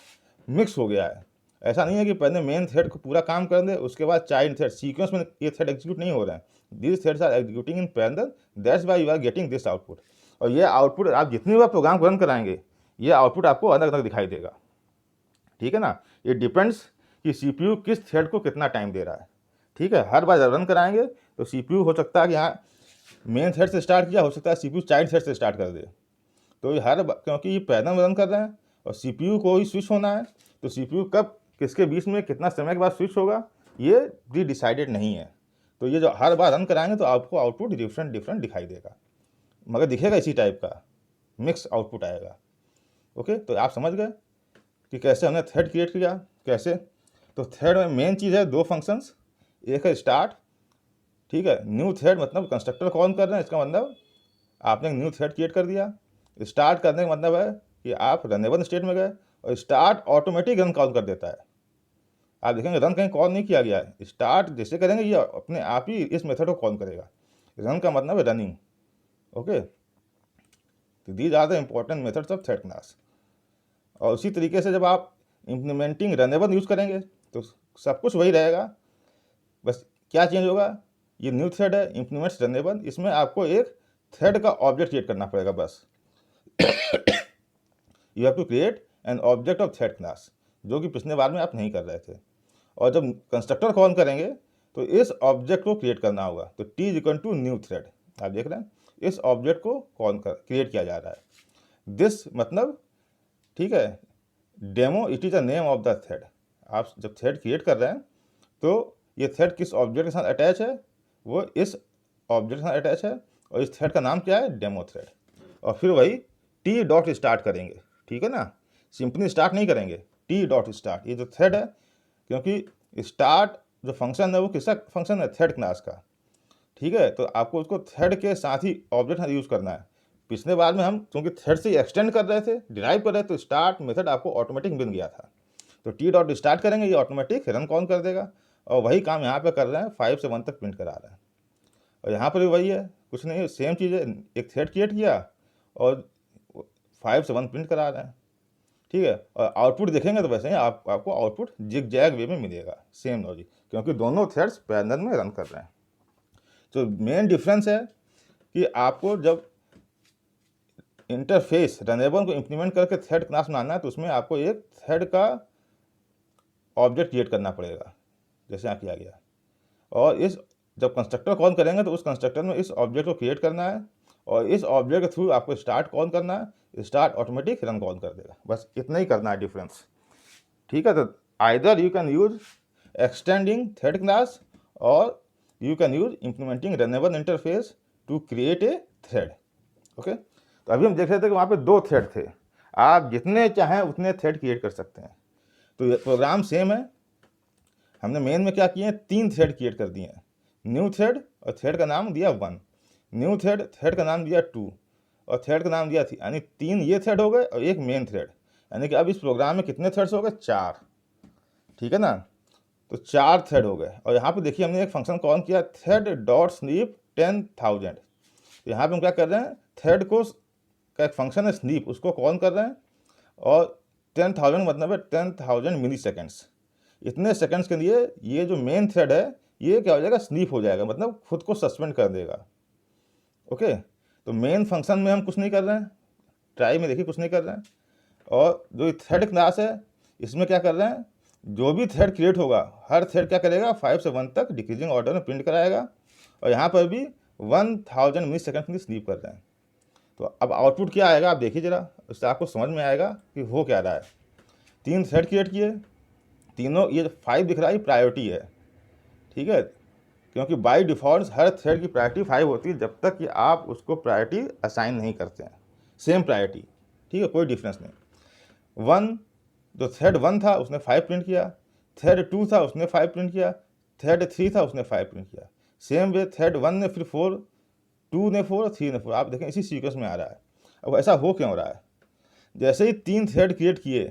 मिक्स हो गया है। ऐसा नहीं है कि पहले मेन थ्रेड को पूरा काम कर दे, उसके बाद चाइल्ड थ्रेड, सीक्वेंस में ये थ्रेड एग्जीक्यूट नहीं हो रहे हैं। These threads are executing in parallel, that's why you are getting this output. और ये आउटपुट आप जितनी बार प्रोग्राम रन कराएंगे, ये आउटपुट आपको अलग अलग दिखाई देगा। ठीक है ना, ये डिपेंड्स कि सीपीयू किस थ्रेड को कितना टाइम दे रहा है। ठीक है, हर बार जब रन कराएंगे तो सीपीयू हो सकता है कि यहाँ मेन थ्रेड से स्टार्ट किया, हो सकता है सीपीयू चाइल्ड थ्रेड से स्टार्ट कर दे। तो ये क्योंकि ये पैरेलल में रन कर रहे हैं और सीपीयू को ही स्विच होना है, तो सीपीयू कब किसके बीच में कितना समय के बाद स्विच होगा, ये भी डिसाइडेड नहीं है। तो ये जो हर बार रन कराएंगे तो आपको आउटपुट डिफरेंट डिफरेंट दिखाई देगा, मगर दिखेगा इसी टाइप का, मिक्स आउटपुट आएगा। ओके, तो आप समझ गए कि कैसे हमने थ्रेड क्रिएट किया, कैसे। तो थ्रेड में मेन चीज़ है 2 फंक्शंस, एक है स्टार्ट। ठीक है, न्यू थ्रेड मतलब कंस्ट्रक्टर कॉल कर रहे हैं, इसका मतलब आपने न्यू थ्रेड क्रिएट कर दिया। स्टार्ट करने का मतलब है कि आप रनेबल स्टेट में गए, और स्टार्ट ऑटोमेटिक रन कॉल कर देता है। आप देखेंगे रन कहीं कॉल नहीं किया गया है, स्टार्ट जैसे करेंगे ये अपने आप ही इस मेथड को कॉल करेगा। रन का मतलब है रनिंग। ओके, तो these are the important methods of thread class. और उसी तरीके से जब आप इम्प्लीमेंटिंग रनेबल यूज़ करेंगे तो सब कुछ वही रहेगा, बस क्या चेंज होगा, ये न्यू थ्रेड है इम्प्लीमेंट्स रनेबल, इसमें आपको एक थ्रेड का ऑब्जेक्ट क्रिएट करना पड़ेगा बस। You have to create an object of thread class, जो कि पिछले बार में आप नहीं कर रहे थे। और जब कंस्ट्रक्टर कॉल करेंगे तो इस ऑब्जेक्ट को क्रिएट करना होगा, तो T equal to new thread. आप देख रहे हैं इस ऑब्जेक्ट को क्रिएट किया जा रहा है, दिस मतलब, ठीक है, demo it is the name of the thread. आप जब थ्रेड क्रिएट कर रहे हैं तो ये थ्रेड किस ऑब्जेक्ट के साथ अटैच है, वो इस ऑब्जेक्ट के साथ अटैच है, और इस थ्रेड का नाम क्या है, डेमो थ्रेड। और फिर वही टी डॉट स्टार्ट करेंगे। ठीक है ना, सिंपली स्टार्ट नहीं करेंगे, टी डॉट स्टार्ट, ये जो थ्रेड है, क्योंकि स्टार्ट जो फंक्शन है वो किसका फंक्शन है, थ्रेड क्लास का। ठीक है, तो आपको उसको थ्रेड के साथ ही ऑब्जेक्ट यूज़ करना है। पिछले बार में हम क्योंकि थ्रेड से एक्सटेंड कर रहे थे, डिराइव कर रहे थे, तो स्टार्ट मेथड आपको ऑटोमेटिक मिल गया था। तो टी डॉट स्टार्ट करेंगे, ये ऑटोमेटिक रन कॉल कर देगा, और वही काम यहाँ पे कर रहे हैं, 5 से 1 तक प्रिंट करा रहे हैं। और यहाँ पर भी वही है, कुछ नहीं है, सेम चीज़ है, एक थ्रेड क्रिएट किया और 5 से 1 प्रिंट करा रहे हैं। ठीक है। और आउटपुट देखेंगे तो वैसे ही आपको आउटपुट जिग जैग वे में मिलेगा, सेम लॉजिक, क्योंकि दोनों थ्रेड्स पैरेलल में रन कर रहे हैं। तो मेन डिफरेंस है कि आपको जब इंटरफेस रनेबल को इम्प्लीमेंट करके थ्रेड क्लास बनाना है तो उसमें आपको एक थ्रेड का ऑब्जेक्ट क्रिएट करना पड़ेगा, जैसे यहाँ किया गया। और इस जब कंस्ट्रक्टर कॉल करेंगे तो उस कंस्ट्रक्टर में इस ऑब्जेक्ट को क्रिएट करना है, और इस ऑब्जेक्ट के थ्रू आपको स्टार्ट कॉल करना है, स्टार्ट ऑटोमेटिक रन कॉल कर देगा। बस इतना ही करना है डिफरेंस, ठीक है। तो either you can use extending thread class और you can use implementing runnable interface to create a thread. Okay, तो अभी हम देख रहे थे कि वहाँ पे 2 थ्रेड थे, आप जितने चाहें उतने थ्रेड क्रिएट कर सकते हैं। तो ये प्रोग्राम सेम है, हमने मेन में क्या किए हैं, 3 थ्रेड क्रिएट कर दिए हैं, न्यू थ्रेड, और थ्रेड का नाम दिया 1, न्यू थ्रेड, थ्रेड का नाम दिया 2, और थ्रेड का नाम दिया 3, यानी 3 ये थ्रेड हो गए और एक मेन थ्रेड। यानी कि अब इस प्रोग्राम में कितने थ्रेड्स हो गए, 4, ठीक है ना। तो 4 थ्रेड हो गए। और यहाँ पे देखिए हमने एक फंक्शन कॉल किया थ्रेड डॉट स्नीप 10,000। तो यहाँ पे हम क्या कर रहे हैं, थ्रेड को का एक फंक्शन है स्नीप, उसको कॉल कर रहे हैं, और 10,000 मतलब है 10,000 मिली सेकेंड्स। इतने सेकंड्स के लिए ये जो मेन थ्रेड है ये क्या हो जाएगा, स्नीप हो जाएगा, मतलब खुद को सस्पेंड कर देगा। ओके, तो मेन फंक्शन में हम कुछ नहीं कर रहे हैं, ट्राई में देखिए कुछ नहीं कर रहे हैं। और जो थ्रेड क्लास है इसमें क्या कर रहे हैं, जो भी थ्रेड क्रिएट होगा हर थ्रेड क्या करेगा, 5 से 1 तक डिक्रीजिंग ऑर्डर में प्रिंट कराएगा, और यहाँ पर भी 1000 मिली सेकेंड के लिए स्नीप कर रहे हैं। तो अब आउटपुट क्या आएगा आप देखिए जरा, उससे आपको समझ में आएगा कि हो क्या रहा है। 3 थ्रेड क्रिएट किए, तीनों ये जो 5 दिख रहा है प्रायोरिटी है, ठीक है, क्योंकि बाय डिफ़ॉल्ट हर थ्रेड की प्रायोरिटी 5 होती है जब तक कि आप उसको प्रायोरिटी असाइन नहीं करते हैं, सेम प्रायोरिटी, ठीक है, कोई डिफरेंस नहीं। 1 जो थ्रेड 1 था उसने 5 प्रिंट किया, थ्रेड 2 था उसने 5 प्रिंट किया, थ्रेड 3 था उसने 5 प्रिंट किया, सेम वे थ्रेड 1 ने फिर 4, 2 ने 4, 3 ने 4, आप देखें इसी सीक्वेंस में आ रहा है। अब ऐसा हो क्यों रहा है, जैसे ही 3 थ्रेड क्रिएट किए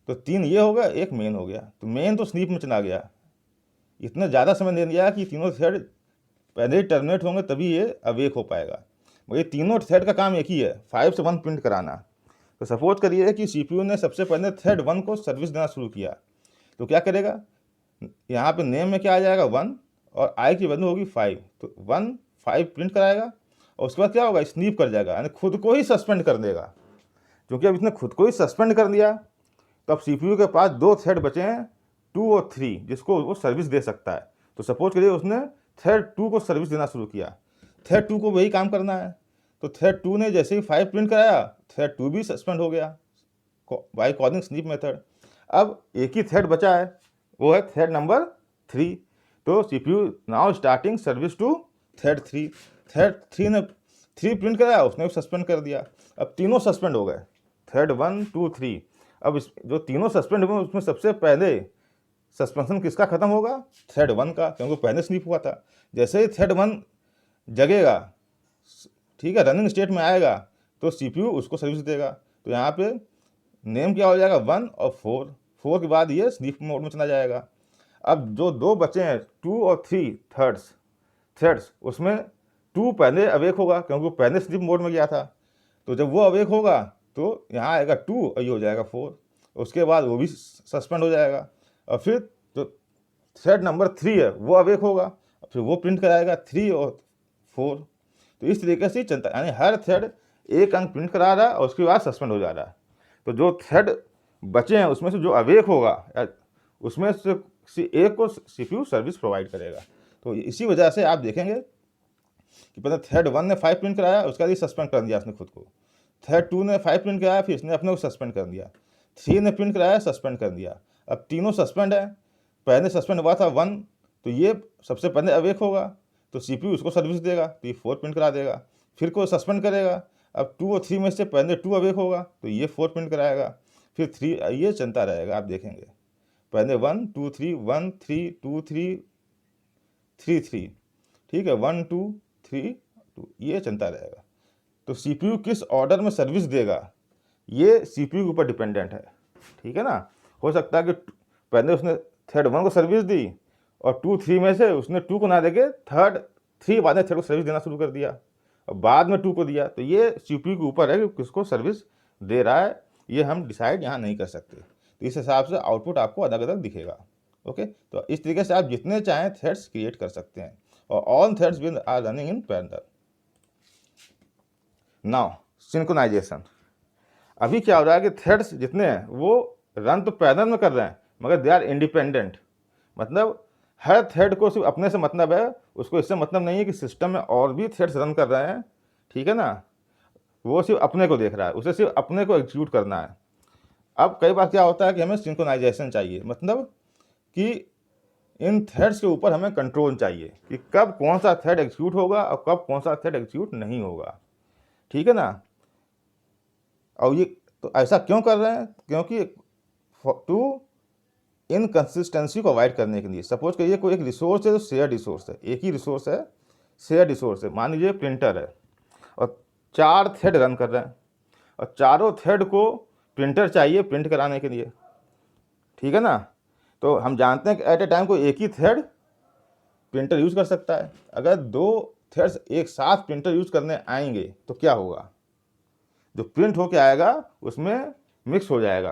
तो 3 ये हो गया, एक मेन हो गया, तो मेन तो स्नीप में चला गया, इतना ज़्यादा समय दे दिया कि तीनों थ्रेड पहले ही टर्मिनेट होंगे तभी ये अवेक हो पाएगा। मगर तीनों थ्रेड का काम एक ही है, 5 से 1 प्रिंट कराना। तो सपोज करिए कि सीपीयू ने सबसे पहले थ्रेड 1 को सर्विस देना शुरू किया, तो क्या करेगा, यहाँ पे नेम में क्या आ जाएगा 1, और आई की वैल्यू होगी 5, तो 1 5 प्रिंट कराएगा, और उसके बाद क्या होगा, स्नीप कर जाएगा, यानी खुद को ही सस्पेंड कर देगा। क्योंकि अब इसने खुद को ही सस्पेंड कर दिया तो अब सीपीयू के पास 2 थ्रेड बचे हैं, 2 और 3, जिसको वो सर्विस दे सकता है। तो सपोज करिए उसने थ्रेड 2 को सर्विस देना शुरू किया, थ्रेड 2 को वही काम करना है, तो थ्रेड 2 ने जैसे ही 5 प्रिंट कराया, थ्रेड 2 भी सस्पेंड हो गया बाय कॉलिंग स्नीप मेथड। अब एक ही थ्रेड बचा है, वो है थ्रेड नंबर 3। तो CPU now starting service to thread 3। Thread 3 ने 3 प्रिंट कराया, उसने भी सस्पेंड कर दिया, अब तीनों सस्पेंड हो गए, थ्रेड 1 2 3। अब इस जो तीनों सस्पेंड हुए उसमें सबसे पहले सस्पेंशन किसका खत्म होगा, थ्रेड 1 का, क्योंकि पहले स्नीप हुआ था। जैसे ही थ्रेड 1 जगेगा, ठीक है, रनिंग स्टेट में आएगा, तो सीपीयू उसको सर्विस देगा। तो यहाँ पे नेम क्या हो जाएगा 1 और 4 के बाद ये स्लीप मोड में चला जाएगा। अब जो 2 बचे हैं 2 और 3 थ्रेड्स, उसमें 2 पहले अवेक होगा क्योंकि वो पहले स्लीप मोड में गया था, तो जब वो अवेक होगा तो यहाँ आएगा 2 और ये हो जाएगा 4, उसके बाद वो भी सस्पेंड हो जाएगा, और फिर जो थ्रेड नंबर 3 है वो अवेक होगा, फिर वो प्रिंट कराएगा 3 और 4। तो इस तरीके से चलता है, यानी हर थ्रेड एक अंक प्रिंट करा रहा है और उसके बाद सस्पेंड हो जा रहा है। तो जो थ्रेड बचे हैं उसमें से जो अवेक होगा उसमें से एक को सीपीयू सर्विस प्रोवाइड करेगा। तो इसी वजह से आप देखेंगे कि पहले थ्रेड 1 ने 5 प्रिंट कराया, उसके बाद ये सस्पेंड कर दिया उसने खुद को, थ्रेड 2 ने 5 प्रिंट कराया, फिर इसने अपने को सस्पेंड कर दिया, 3 ने प्रिंट कराया, सस्पेंड कर दिया। अब तीनों सस्पेंड है, पहले सस्पेंड हुआ था 1, तो ये सबसे पहले अवेक होगा, तो सीपीयू उसको सर्विस देगा, तो ये 4 प्रिंट करा देगा, फिर कोई सस्पेंड करेगा। अब 2 और 3 में से पहले 2 अवेक होगा, तो ये 4 प्रिंट कराएगा, फिर 3, ये चलता रहेगा, आप देखेंगे पहले 1 2 3 1 3 2 3 3 3, ठीक है, 1 2 3 2, ये चलता रहेगा। तो सीपीयू किस ऑर्डर में सर्विस देगा ये सीपीयू के ऊपर डिपेंडेंट है, ठीक है ना। हो सकता है कि पहले उसने थ्रेड 1 को सर्विस दी और 2 3 में से उसने 2 को ना देके थर्ड 3 बाद में थ्रेड को सर्विस देना शुरू कर दिया और बाद में 2 को दिया, तो ये सीपीयू के ऊपर है कि किसको सर्विस दे रहा है, ये हम डिसाइड यहाँ नहीं कर सकते। तो इस हिसाब से आउटपुट आपको अलग अलग दिखेगा। ओके, तो इस तरीके से आप जितने चाहें थ्रेड्स क्रिएट कर सकते हैं और all threads will are running in parallel. Now synchronization. अभी क्या हो रहा है कि थ्रेड्स जितने हैं वो रन तो पैरेलल में कर रहे हैं मगर दे आर इंडिपेंडेंट। मतलब हर थ्रेड को सिर्फ अपने से मतलब है, उसको इससे मतलब नहीं है कि सिस्टम में और भी थ्रेड्स रन कर रहे हैं, ठीक है ना। वो सिर्फ अपने को देख रहा है, उसे सिर्फ अपने को एग्जीक्यूट करना है। अब कई बार क्या होता है कि हमें सिंक्रोनाइजेशन चाहिए, मतलब कि इन थ्रेड्स के ऊपर हमें कंट्रोल चाहिए कि कब कौन सा थ्रेड एग्जीक्यूट होगा और कब कौन सा थ्रेड एग्जीक्यूट नहीं होगा, ठीक है ना। और ये तो ऐसा क्यों कर रहे हैं, क्योंकि टू इनकन्सिस्टेंसी को अवॉइड करने के लिए। सपोज करिए कोई एक रिसोर्स है जो शेयर रिसोर्स है, एक ही रिसोर्स है, शेयर रिसोर्स है। मान लीजिए प्रिंटर है और 4 थ्रेड रन कर रहे हैं और चारों थ्रेड को प्रिंटर चाहिए प्रिंट कराने के लिए, ठीक है ना। तो हम जानते हैं कि एट ए टाइम कोई एक ही थ्रेड प्रिंटर यूज़ कर सकता है। अगर 2 थ्रेड्स एक साथ प्रिंटर यूज़ करने आएंगे तो क्या होगा, जो प्रिंट होके आएगा उसमें मिक्स हो जाएगा,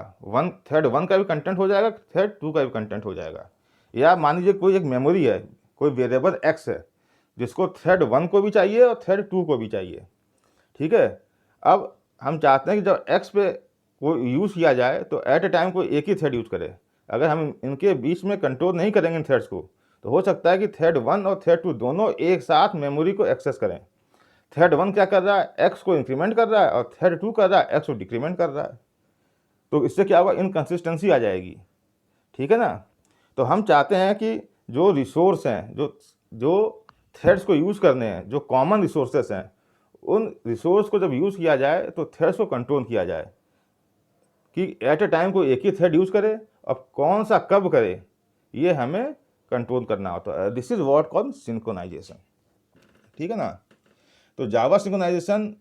थ्रेड 1 का भी कंटेंट हो जाएगा, थ्रेड 2 का भी कंटेंट हो जाएगा। या मान लीजिए कोई एक मेमोरी है, कोई वेरिएबल एक्स है जिसको थ्रेड 1 को भी चाहिए और थ्रेड 2 को भी चाहिए, ठीक है। अब हम चाहते हैं कि जब एक्स पे को यूज़ किया जाए तो एट ए टाइम कोई एक ही थ्रेड यूज़ करे। अगर हम इनके बीच में कंट्रोल नहीं करेंगे इन थ्रेड्स को तो हो सकता है कि थ्रेड 1 और थ्रेड 2 दोनों एक साथ मेमोरी को एक्सेस करें। थ्रेड 1 क्या कर रहा है, एक्स को इंक्रीमेंट कर रहा है और थ्रेड 2 कर रहा है एक्स को डिक्रीमेंट कर रहा है। तो इससे क्या होगा, इनकन्सिस्टेंसी आ जाएगी, ठीक है ना। तो हम चाहते हैं कि जो रिसोर्स हैं, जो थ्रेड्स को यूज़ करने हैं, जो कॉमन रिसोर्सेस हैं, उन रिसोर्स को जब यूज़ किया जाए तो थ्रेड्स को कंट्रोल किया जाए कि एट ए टाइम को एक ही थ्रेड यूज़ करे और कौन सा कब करे, ये हमें कंट्रोल करना होता है। This is what called synchronization, ठीक है ना। तो Java synchronization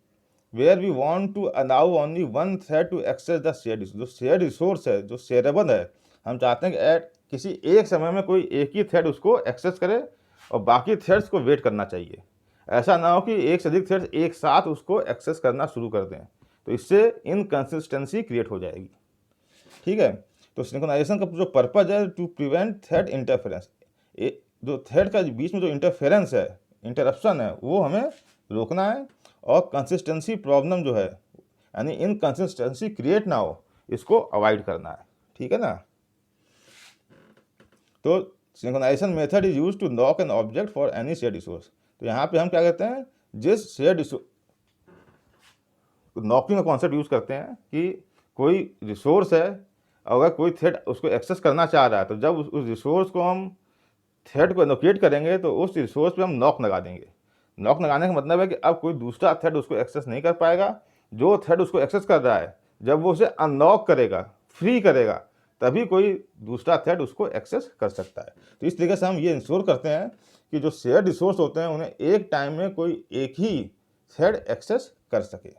where we want to allow only one thread to access the shared, जो शेयर्ड रिसोर्स है, जो शेयरेबल है, हम चाहते हैं कि एट किसी एक समय में कोई एक ही थ्रेड उसको एक्सेस करे और बाकी थ्रेड्स को वेट करना चाहिए। ऐसा ना हो कि एक से अधिक थ्रेड्स एक साथ उसको एक्सेस करना शुरू कर दें, तो इससे इनकन्सिस्टेंसी क्रिएट हो जाएगी, ठीक है। तो सिंक्रोनाइजेशन का जो पर्पज है टू प्रिवेंट थ्रेड इंटरफेरेंस, जो थ्रेड का बीच में जो इंटरफेरेंस है, इंटरप्शन है, वो हमें रोकना है और कंसिस्टेंसी प्रॉब्लम जो है यानी इनकंसिस्टेंसी क्रिएट ना हो, इसको अवॉइड करना है, ठीक है ना। तो synchronization method is use to lock an object for any shared resource. तो यहाँ पे हम क्या कहते हैं, जिस शेयर्ड रिसोर्स, नॉकिंग का कॉन्सेप्ट यूज़ करते हैं कि कोई रिसोर्स है, अगर कोई थ्रेड उसको एक्सेस करना चाह रहा है तो जब उस रिसोर्स को हम थ्रेड को एलोकेट करेंगे तो उस रिसोर्स पे हम नॉक लगा देंगे। नॉक लगाने का मतलब है कि अब कोई दूसरा थ्रेड उसको एक्सेस नहीं कर पाएगा। जो थ्रेड उसको एक्सेस कर रहा है जब वो उसे अनलॉक करेगा, फ्री करेगा, तभी कोई दूसरा थ्रेड उसको एक्सेस कर सकता है। तो इस तरीके से हम ये इंश्योर करते हैं कि जो शेयर्ड रिसोर्स होते हैं उन्हें एक टाइम में कोई एक ही थ्रेड एक्सेस कर सके,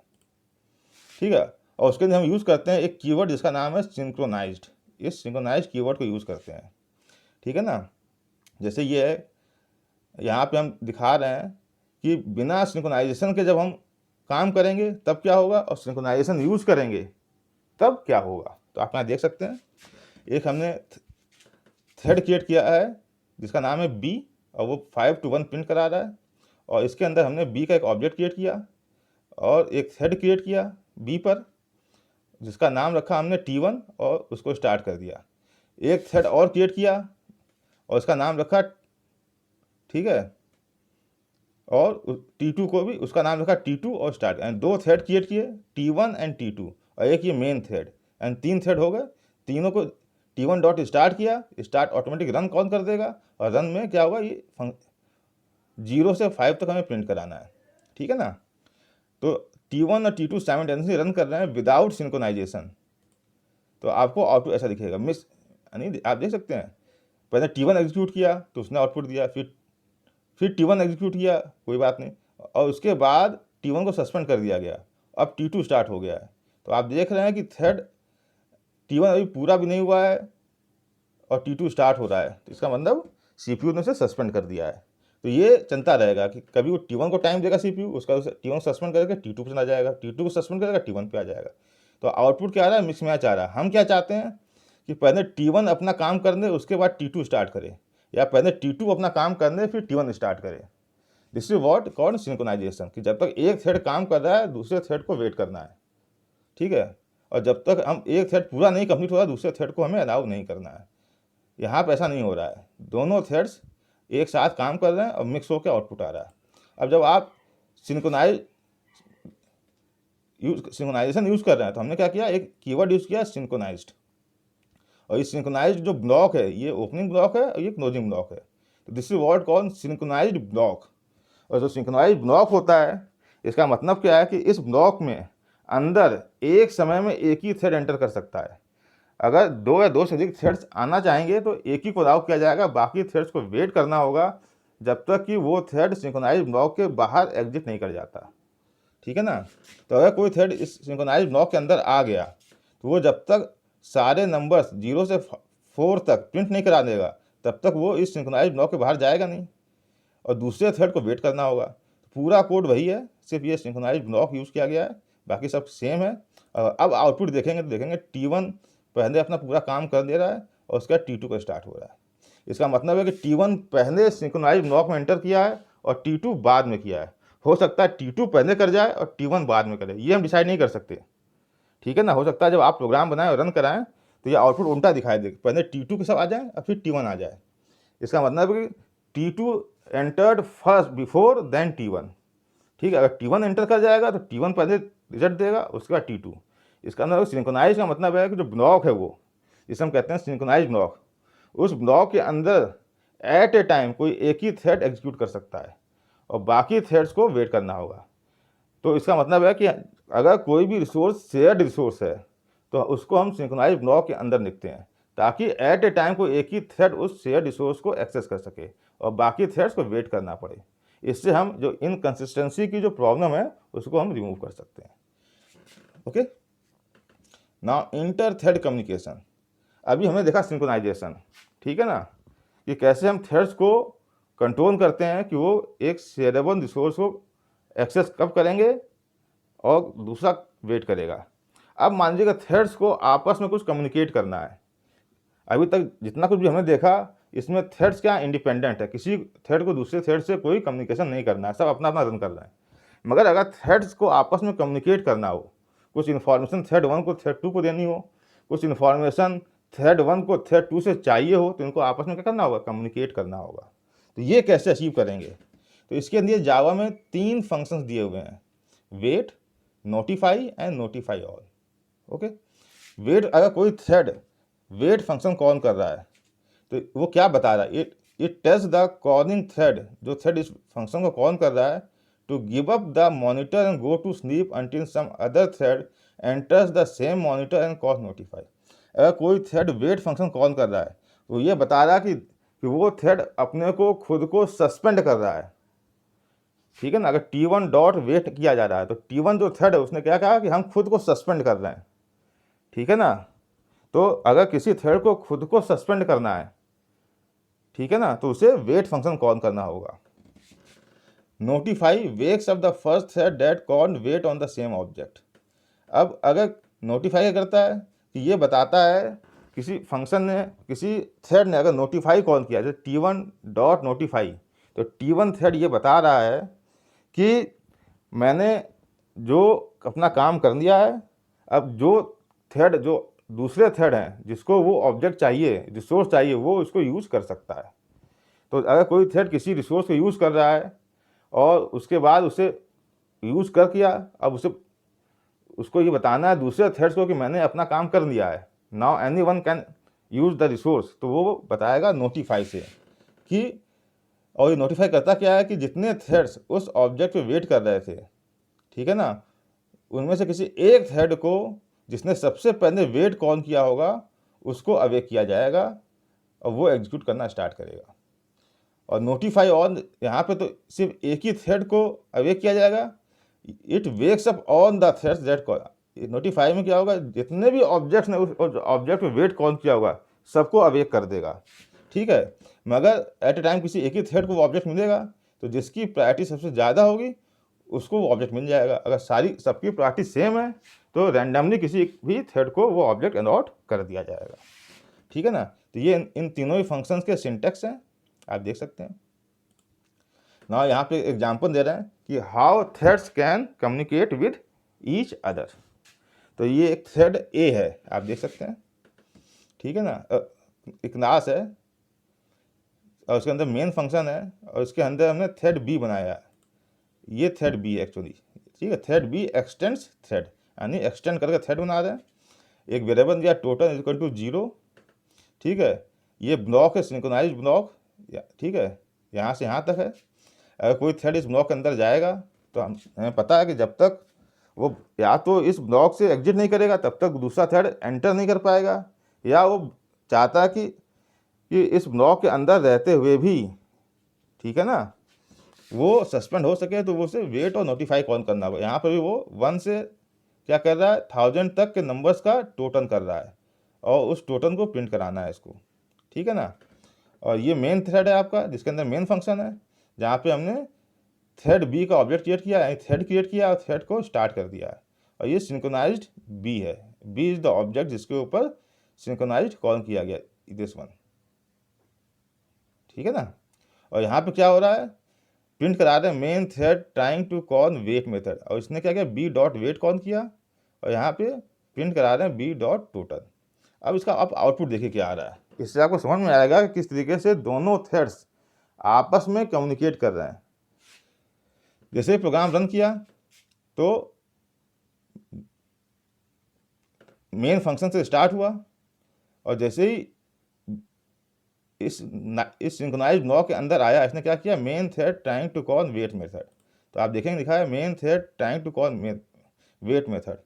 ठीक है। और उसके लिए हम यूज़ करते हैं एक कीवर्ड जिसका नाम है सिंक्रोनाइज्ड। इस सिंक्रोनाइज्ड कीवर्ड को यूज़ करते हैं, ठीक है ना। जैसे ये है, यहाँ पे हम दिखा रहे हैं कि बिना सिंक्रोनाइजेशन के जब हम काम करेंगे तब क्या होगा और सिंक्रोनाइजेशन यूज़ करेंगे तब क्या होगा। तो आप यहाँ देख सकते हैं एक हमने थ्रेड क्रिएट किया है जिसका नाम है बी और वो 5 to 1 प्रिंट करा रहा है, और इसके अंदर हमने बी का एक ऑब्जेक्ट क्रिएट किया और एक थ्रेड क्रिएट किया बी पर जिसका नाम रखा हमने T1 और उसको स्टार्ट कर दिया। एक थ्रेड और क्रिएट किया और उसका नाम रखा, ठीक है, और T2 को भी उसका नाम रखा T2 और स्टार्ट। एंड 2 थ्रेड क्रिएट किए T1 एंड T2 और एक ये मेन थ्रेड, एंड 3 थ्रेड हो गए। तीनों को T1 डॉट स्टार्ट किया, स्टार्ट ऑटोमेटिक रन कॉल कर देगा और रन में क्या होगा, ये 0 से 5 तक हमें प्रिंट कराना है, ठीक है ना। तो T1 और T2 साइमल्टेनियसली रन कर रहे हैं विदाउट सिंक्रोनाइजेशन, तो आपको आउटपुट ऐसा दिखेगा, मिस यानी आप देख सकते हैं पहले T1 एग्जीक्यूट किया तो उसने आउटपुट दिया, फिर T1 एग्जीक्यूट किया, कोई बात नहीं, और उसके बाद T1 को सस्पेंड कर दिया गया, अब T2 स्टार्ट हो गया है। तो आप देख रहे हैं कि थ्रेड T1 अभी पूरा भी नहीं हुआ है और T2 स्टार्ट हो रहा है, तो इसका मतलब CPU ने उसे सस्पेंड कर दिया है। तो ये चलता रहेगा कि कभी वो T1 को टाइम देगा CPU, उसका T1 सस्पेंड करके T2 पे चला जाएगा, T2 को सस्पेंड करेगा T1 पे आ जाएगा। तो आउटपुट क्या आ रहा है, मिसमैच आ रहा है। हम क्या चाहते हैं कि पहले T1 अपना काम कर दे, उसके बाद T2 स्टार्ट करे, या पहले T2 अपना काम कर दे फिर T1 स्टार्ट करे। This is what called synchronization, कि जब तक एक थ्रेड काम कर रहा है दूसरे थ्रेड को वेट करना है, ठीक है। और जब तक हम एक थ्रेड पूरा नहीं कंप्लीट हो रहा दूसरे थ्रेड को हमें अलाउ नहीं करना है। यहाँ पर ऐसा नहीं हो रहा है, दोनों थ्रेड्स एक साथ काम कर रहे हैं और मिक्स होकर आउटपुट आ रहा है। अब जब आप सिंक्रोनाइजेशन यूज़ कर रहे हैं तो हमने क्या किया, एक कीवर्ड यूज़ किया सिंक्रोनाइज्ड। और ये सिंक्रोनाइज्ड जो ब्लॉक है ये ओपनिंग ब्लॉक है और ये क्लोजिंग ब्लॉक है। तो this is what called synchronized block. और जो सिंक्रोनाइज्ड ब्लॉक होता है इसका मतलब क्या है कि इस ब्लॉक में अंदर एक समय में एक ही थ्रेड एंटर कर सकता है। अगर दो या दो से अधिक थ्रेड्स आना चाहेंगे तो एक ही को अलाउ किया जाएगा, बाकी थ्रेड्स को वेट करना होगा जब तक कि वो थ्रेड सिंक्रोनाइज्ड ब्लॉक के बाहर एग्जिट नहीं कर जाता, ठीक है ना। तो अगर कोई थ्रेड इस सिंक्रोनाइज्ड ब्लॉक के अंदर आ गया तो वो जब तक सारे नंबर्स 0 से 4 तक प्रिंट नहीं करा देगा तब तक वो इस सिंक्रोनाइज्ड ब्लॉक के बाहर जाएगा नहीं और दूसरे थ्रेड को वेट करना होगा। पूरा कोड वही है, सिर्फ ये सिंक्रोनाइज्ड ब्लॉक यूज़ किया गया है, बाकी सब सेम है। अब आउटपुट देखेंगे तो देखेंगे T1 पहले अपना पूरा काम कर दे रहा है और उसका T2 का स्टार्ट हो रहा है। इसका मतलब है कि T1 पहले सिंक्रोनाइज्ड ब्लॉक में एंटर किया है और T2 बाद में किया है। हो सकता है T2 पहले कर जाए और T1 बाद में करे, ये हम डिसाइड नहीं कर सकते, ठीक है ना। हो सकता है जब आप प्रोग्राम बनाएं और रन कराएं तो ये आउटपुट उल्टा दिखाई दे, पहले T2 के सब आ जाए और फिर T1 आ जाए। इसका मतलब है कि T2 entered first before then T1, ठीक है। अगर T1 एंटर कर जाएगा तो T1 पहले रिजल्ट देगा, उसके बाद T2। इसका मतलब सिंक्रोनाइज का मतलब है कि जो ब्लॉक है वो, जिसे हम कहते हैं सिंक्रोनाइज ब्लॉक, उस ब्लॉक के अंदर एट ए टाइम कोई एक ही थ्रेड एग्जीक्यूट कर सकता है और बाकी थ्रेड्स को वेट करना होगा। तो इसका मतलब है कि अगर कोई भी रिसोर्स शेयर्ड रिसोर्स है तो उसको हम सिंक्रोनाइज ब्लॉक के अंदर लिखते हैं ताकि एट ए टाइम कोई एक ही थ्रेड उस शेयर्ड रिसोर्स को एक्सेस कर सके और बाकी थ्रेड्स को वेट करना पड़े। इससे हम जो इनकंसिस्टेंसी की जो प्रॉब्लम है उसको हम रिमूव कर सकते हैं। Okay, now inter thread communication. अभी हमने देखा सिंक्रोनाइजेशन, ठीक है ना, कि कैसे हम थ्रेड्स को कंट्रोल करते हैं कि वो एक शेयरेबल रिसोर्स को एक्सेस कब करेंगे और दूसरा वेट करेगा। अब मान लीजिएगा थ्रेड्स को आपस में कुछ कम्युनिकेट करना है। अभी तक जितना कुछ भी हमने देखा इसमें थ्रेड्स क्या इंडिपेंडेंट है, किसी थ्रेड को दूसरे थ्रेड से कोई कम्युनिकेशन नहीं करना है, सब अपना अपना रन कर रहे हैं। मगर अगर थ्रेड्स को आपस में कम्युनिकेट करना हो, कुछ इन्फॉर्मेशन थ्रेड 1 को थ्रेड 2 को देनी हो, कुछ इन्फॉर्मेशन थ्रेड 1 को थ्रेड 2 से चाहिए हो, तो इनको आपस में क्या करना होगा, कम्युनिकेट करना होगा। तो ये कैसे अचीव करेंगे, तो इसके लिए जावा में 3 फंक्शंस दिए हुए हैं, wait, notify and notify all. Okay, wait, अगर कोई थ्रेड वेट फंक्शन कॉल कर रहा है तो वो क्या बता रहा है, it tells the calling thread, जो थ्रेड इस फंक्शन को कॉल कर रहा है, to give up the monitor and go to sleep until some other thread enters the same monitor and call notify. अगर कोई थ्रेड वेट फंक्शन कॉल कर रहा है तो ये बता रहा है कि वो थ्रेड अपने को खुद को सस्पेंड कर रहा है, ठीक है ना। अगर T1 डॉट वेट किया जा रहा है तो T1 जो थ्रेड है उसने क्या कहा कि हम खुद को सस्पेंड कर रहे हैं, ठीक है ना। तो अगर किसी थ्रेड को खुद को सस्पेंड करना है, ठीक है ना, तो उसे वेट फंक्शन कॉल करना होगा। Notify wakes up the first thread that called wait on the same object. अब अगर नोटिफाई क्या करता है कि ये बताता है, किसी फंक्शन ने, किसी थ्रेड ने अगर नोटिफाई कॉल किया जैसे T1 डॉट नोटिफाई, तो T1 थ्रेड ये बता रहा है कि मैंने जो अपना काम कर लिया है, अब जो थ्रेड, जो दूसरे थ्रेड हैं जिसको वो ऑब्जेक्ट चाहिए, रिसोर्स चाहिए, वो उसको यूज़ कर सकता है। तो अगर कोई थ्रेड किसी रिसोर्स को यूज़ कर रहा है और उसके बाद उसे यूज़ कर किया, अब उसको ये बताना है दूसरे थ्रेड्स को कि मैंने अपना काम कर लिया है, now any one can use the resource, तो वो बताएगा नोटिफाई से कि, और ये नोटिफाई करता क्या है कि जितने थ्रेड्स उस ऑब्जेक्ट पे वेट कर रहे थे, ठीक है ना, उनमें से किसी एक थ्रेड को जिसने सबसे पहले वेट कॉल किया होगा उसको अवेक किया जाएगा और वो एग्जीक्यूट करना स्टार्ट करेगा। और नोटिफाई ऑन, यहाँ पे तो सिर्फ एक ही थ्रेड को अवेक किया जाएगा, it wakes up on the threads that call. Notify में क्या होगा, जितने भी ऑब्जेक्ट्स ने उस ऑब्जेक्ट पे वेट कॉल किया होगा सबको अवेक कर देगा, ठीक है। मगर एट ए टाइम किसी एक ही थ्रेड को वो ऑब्जेक्ट मिलेगा तो जिसकी प्रायोरिटी सबसे ज़्यादा होगी उसको वो ऑब्जेक्ट मिल जाएगा। अगर सारी सबकी प्रॉपर्टी सेम है तो रैंडमली किसी भी थ्रेड को वो ऑब्जेक्ट अलॉट कर दिया जाएगा। ठीक है ना। तो ये इन तीनों ही फंक्शंस के सिंटैक्स हैं, आप देख सकते हैं ना। यहाँ पे एग्जांपल दे रहे हैं कि how threads can communicate with each other. तो ये एक थ्रेड ए है, आप देख सकते हैं, ठीक है ना। एक क्लास है और उसके अंदर मेन फंक्शन है और उसके अंदर हमने थ्रेड बी बनाया है। ये थ्रेड बी एक्चुअली, ठीक है। थ्रेड बी एक्सटेंड्स थ्रेड, यानी एक्सटेंड करके थ्रेड बना रहे हैं। एक वेरिएबल दिया टोटल इक्वल टू 0, ठीक है। ये ब्लॉक है सिंक्रोनाइज्ड ब्लॉक, ठीक है, यहाँ से यहाँ तक है। अगर कोई थ्रेड इस ब्लॉक के अंदर जाएगा तो हमें पता है कि जब तक वो या तो इस ब्लॉक से एग्जिट नहीं करेगा तब तक दूसरा थ्रेड एंटर नहीं कर पाएगा, या वो चाहता है कि इस ब्लॉक के अंदर रहते हुए भी, ठीक है ना, वो सस्पेंड हो सके तो वो उसे वेट और नोटिफाई कॉल करना होगा। यहाँ पर भी वो 1 से क्या कर रहा है, 1000 तक के नंबर्स का टोटल कर रहा है और उस टोटल को प्रिंट कराना है इसको, ठीक है ना। और ये मेन थ्रेड है आपका जिसके अंदर मेन फंक्शन है, जहाँ पे हमने थ्रेड बी का ऑब्जेक्ट क्रिएट किया है, थ्रेड क्रिएट किया और थ्रेड को स्टार्ट कर दिया है। और ये सिंक्रोनाइज्ड बी है, बी इज द ऑब्जेक्ट जिसके ऊपर सिंक्रोनाइज्ड कॉल किया गया, दिस वन, ठीक है ना। और यहाँ पे क्या हो रहा है, प्रिंट करा रहे हैं main thread trying to call wait method, और इसने क्या किया, बी डॉट वेट कॉल किया और यहाँ पे प्रिंट करा रहे हैं बी डॉट टोटल। अब इसका आप आउटपुट देखिए क्या आ रहा है। इससे आपको समझ में आएगा कि किस तरीके से दोनों थ्रेड्स आपस में कम्युनिकेट कर रहे हैं। जैसे प्रोग्राम रन किया तो मेन फंक्शन से स्टार्ट हुआ और जैसे ही इस सिंक्रोनाइज्ड ब्लॉक के अंदर आया, इसने क्या किया, main thread trying to call wait method. तो आप देखेंगे लिखा है main thread trying to call wait method.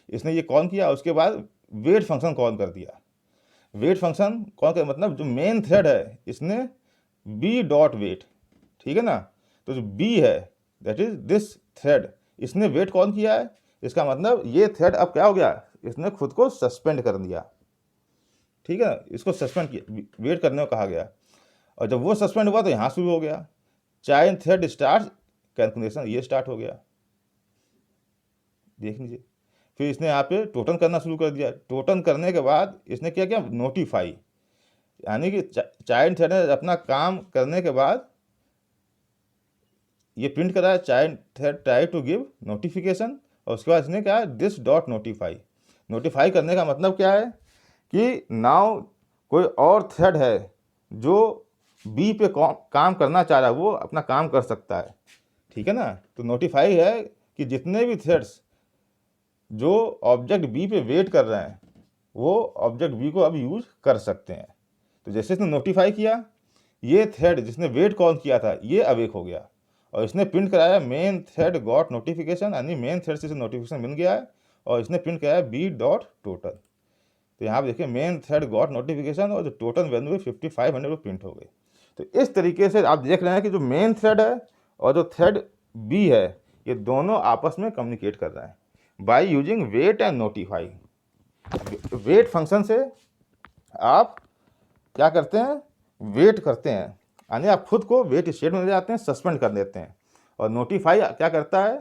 इसने ये कॉल किया, उसके बाद वेट फंक्शन कॉल कर दिया। वेट फंक्शन कॉल कर मतलब जो मेन थ्रेड है इसने बी डॉट वेट, ठीक है ना। तो जो बी है दैट इज दिस थ्रेड, इसने वेट कॉल किया है। इसका मतलब ये थ्रेड अब क्या हो गया, इसने खुद को सस्पेंड कर दिया, ठीक है। इसको सस्पेंड किया, वेट करने को कहा गया। और जब वो सस्पेंड हुआ तो यहाँ शुरू हो गया, चाइल्ड थ्रेड स्टार्ट कैलकुलेशन, ये स्टार्ट हो गया, देख लीजिए। फिर इसने यहाँ पे टोटल करना शुरू कर दिया। टोटल करने के बाद इसने क्या किया, नोटिफाई, यानी कि चाइल्ड थ्रेड ने अपना काम करने के बाद ये प्रिंट करा, child thread try to give notification, और उसके बाद इसने क्या, दिस डॉट नोटिफाई। नोटिफाई करने का मतलब क्या है कि नाउ कोई और थ्रेड है जो बी पे काम करना चाह रहा है, वो अपना काम कर सकता है, ठीक है ना। तो नोटिफाई है कि जितने भी थ्रेड्स जो ऑब्जेक्ट बी पे वेट कर रहे हैं वो ऑब्जेक्ट बी को अब यूज कर सकते हैं। तो जैसे इसने नोटिफाई किया, ये थ्रेड जिसने वेट कॉल किया था ये अवेक हो गया और इसने प्रिंट कराया मेन थ्रेड गॉट नोटिफिकेशन, यानी मेन थ्रेड से नोटिफिकेशन मिल गया है और इसने प्रिंट कराया बी डॉट टोटल। तो यहाँ पे देखिए मेन थ्रेड गॉट नोटिफिकेशन और जो टोटल वैल्यू 5500 प्रिंट हो गई। तो इस तरीके से आप देख रहे हैं कि जो मेन थ्रेड है और जो थ्रेड बी है ये दोनों आपस में कम्युनिकेट कर रहे हैं by using wait and notify. Wait function से आप क्या करते हैं, वेट करते हैं, यानी आप खुद को वेट स्टेट में ले जाते हैं, सस्पेंड कर देते हैं। और नोटिफाई क्या करता है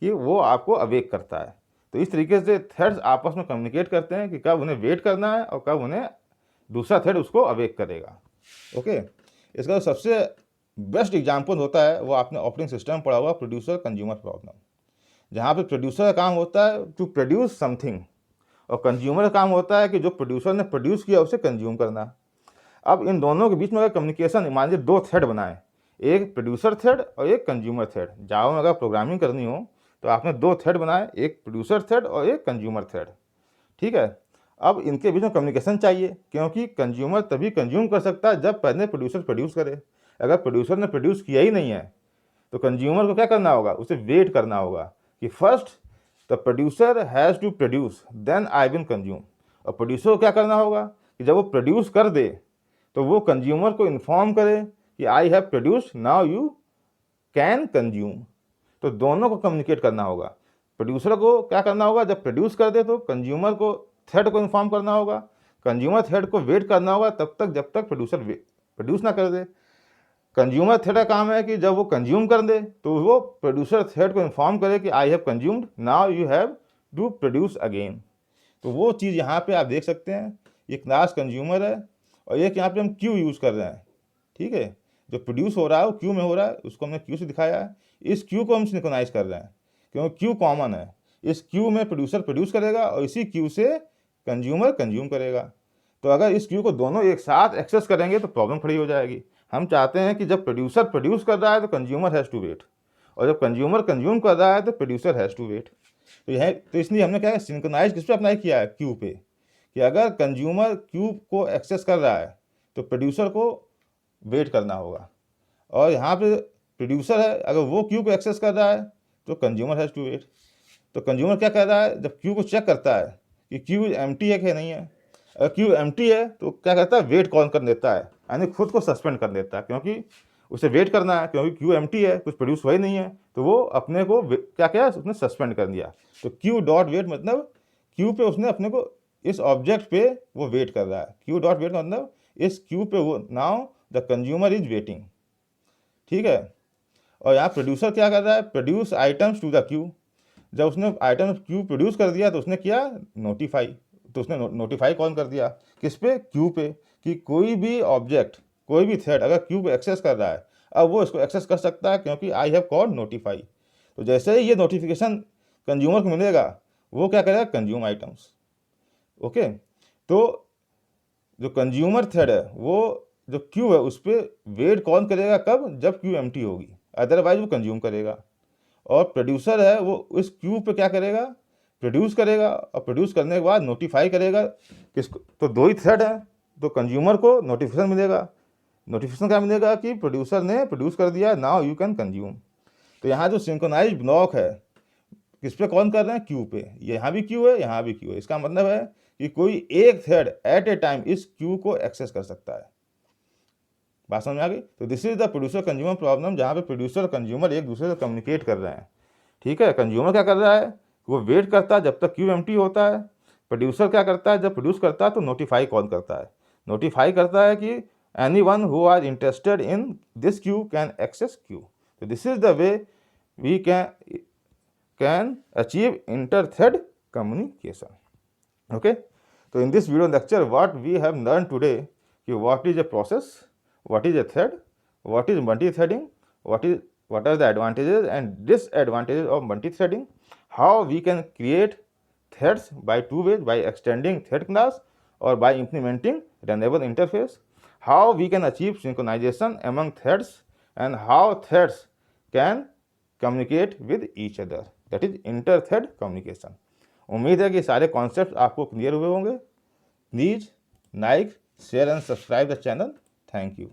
कि वो आपको अवेक करता है। तो इस तरीके से थ्रेड्स आपस में कम्युनिकेट करते हैं कि कब उन्हें वेट करना है और कब उन्हें दूसरा थ्रेड उसको अवेक करेगा। ओके, इसका सबसे बेस्ट एग्जाम्पल होता है वो आपने ऑपरेटिंग सिस्टम पढ़ा हुआ प्रोड्यूसर कंज्यूमर प्रॉब्लम, जहाँ पे प्रोड्यूसर का काम होता है टू प्रोड्यूस समथिंग और कंज्यूमर का काम होता है कि जो प्रोड्यूसर ने प्रोड्यूस किया उसे कंज्यूम करना। अब इन दोनों के बीच में अगर कम्युनिकेशन, मान लीजिए 2 थ्रेड बनाए, एक प्रोड्यूसर थ्रेड और एक कंज्यूमर थ्रेड। जावा में अगर प्रोग्रामिंग करनी हो तो आपने 2 थ्रेड बनाए, एक प्रोड्यूसर थ्रेड और एक कंज्यूमर थ्रेड, ठीक है। अब इनके बीच में कम्युनिकेशन चाहिए क्योंकि कंज्यूमर तभी कंज्यूम कर सकता है जब पहले प्रोड्यूसर प्रोड्यूस करे। अगर प्रोड्यूसर ने प्रोड्यूस किया ही नहीं है तो कंज्यूमर को क्या करना होगा, उसे वेट करना होगा कि first the producer has to produce then I will consume. और प्रोड्यूसर को क्या करना होगा कि जब वो प्रोड्यूस कर दे तो वो कंज्यूमर को इन्फॉर्म करे कि I have produce, now you can consume. तो दोनों को कम्युनिकेट करना होगा। प्रोड्यूसर को क्या करना होगा, जब प्रोड्यूस कर दे तो कंज्यूमर को थ्रेड को इन्फॉर्म करना होगा, कंज्यूमर थ्रेड को वेट करना होगा तब तक जब तक प्रोड्यूसर प्रोड्यूस ना कर दे। कंज्यूमर थ्रेड का काम है कि जब वो कंज्यूम कर दे तो वो प्रोड्यूसर थ्रेड को इन्फॉर्म करे कि I have consumed, now you have to produce again. तो वो चीज़ यहाँ पे आप देख सकते हैं, ये क्लास कंज्यूमर है और एक यहाँ पे हम क्यू यूज़ कर रहे हैं। ठीक है, जो प्रोड्यूस हो रहा है वो क्यू में हो रहा है, उसको हमने क्यू से दिखाया है। इस क्यू को हम सिंक्रोनाइज कर रहे हैं क्योंकि क्यू कॉमन है। इस क्यू में प्रोड्यूसर प्रोड्यूस करेगा और इसी क्यू से कंज्यूमर कंज्यूम करेगा। तो अगर इस क्यू को दोनों एक साथ एक्सेस करेंगे तो प्रॉब्लम खड़ी हो जाएगी। हम चाहते हैं कि जब प्रोड्यूसर प्रोड्यूस कर रहा है तो कंज्यूमर हैज़ टू वेट, और जब कंज्यूमर कंज्यूम कर रहा है तो प्रोड्यूसर हैज़ टू वेट। तो यह तो इसलिए हमने क्या है, सिंक्रोनाइज किस पे अप्लाई किया है, क्यू पे, कि अगर कंज्यूमर क्यू को एक्सेस कर रहा है तो प्रोड्यूसर को वेट करना होगा, और यहाँ पे प्रोड्यूसर है, अगर वो क्यू को एक्सेस कर रहा है तो कंज्यूमर हैज़ टू वेट। तो कंज्यूमर क्या कर रहा है, जब क्यू को चेक करता है कि क्यू एम्प्टी है कि नहीं है, अगर क्यू एम्प्टी है तो क्या करता है, वेट कॉल कर देता है, यानी खुद को सस्पेंड कर देता है, क्योंकि उसे वेट करना है, क्योंकि क्यू एम्प्टी है, कुछ प्रोड्यूस हुआ ही नहीं है, तो वो अपने को क्या किया, उसने सस्पेंड कर दिया। तो क्यू डॉट वेट मतलब क्यू पे उसने अपने को, इस ऑब्जेक्ट पे वो वेट कर रहा है। क्यू डॉट वेट मतलब इस क्यू पे वो, now the consumer is waiting. ठीक है, और यहाँ प्रोड्यूसर क्या कर रहा है, produce items to the queue. जब उसने आइटम क्यू प्रोड्यूस कर दिया तो उसने किया नोटिफाई, तो उसने नोटिफाई कौन कर दिया, किस पे, क्यू पे, कि कोई भी ऑब्जेक्ट, कोई भी थ्रेड अगर क्यू को एक्सेस कर रहा है, अब वो इसको एक्सेस कर सकता है क्योंकि आई हैव कॉल्ड नोटिफाई। तो जैसे ही ये नोटिफिकेशन कंज्यूमर को मिलेगा वो क्या करेगा, कंज्यूम आइटम्स। ओके, तो जो कंज्यूमर थ्रेड है वो जो क्यू है उस पर वेट कौन करेगा, कब, जब क्यू एम्प्टी होगी, अदरवाइज वो कंज्यूम करेगा। और प्रोड्यूसर है वो उस क्यू पे क्या करेगा, प्रोड्यूस करेगा, और प्रोड्यूस करने के बाद नोटिफाई करेगा किसको, तो दो ही थ्रेड है, तो कंज्यूमर को नोटिफिकेशन मिलेगा। नोटिफिकेशन क्या मिलेगा कि प्रोड्यूसर ने प्रोड्यूस कर दिया, नाउ यू कैन कंज्यूम। तो यहाँ जो सिंक्रोनाइज ब्लॉक है किस पे कॉल कर रहे हैं, क्यू पे, यहाँ भी क्यू है, यहाँ भी क्यू है। इसका मतलब है कि कोई एक थ्रेड एट ए टाइम इस क्यू को एक्सेस कर सकता है। बात समझ में आ गई। तो this is the producer consumer problem, जहाँ पे प्रोड्यूसर और कंज्यूमर एक दूसरे से कम्युनिकेट कर रहे हैं। ठीक है, कंज्यूमर क्या कर रहा है, वो वेट करता है जब तक क्यू एम्प्टी होता है। प्रोड्यूसर क्या करता है, जब प्रोड्यूस करता है तो नोटिफाई कॉल करता है, नोटिफाई करता है कि anyone who are interested in this queue can access queue. तो this is the way we can achieve inter-thread communication. Okay, so in this video lecture what we have learned today, what is a process, what is a thread, what is multi-threading, what are the advantages and disadvantages of multi-threading, how we can create threads by two ways, by extending thread class or by implementing runnable interface, how we can achieve synchronization among threads, and how threads can communicate with each other, that is inter thread communication. उम्मीद है कि सारे concept आपको clear हुए होंगे। Please like, share and subscribe the channel. Thank you.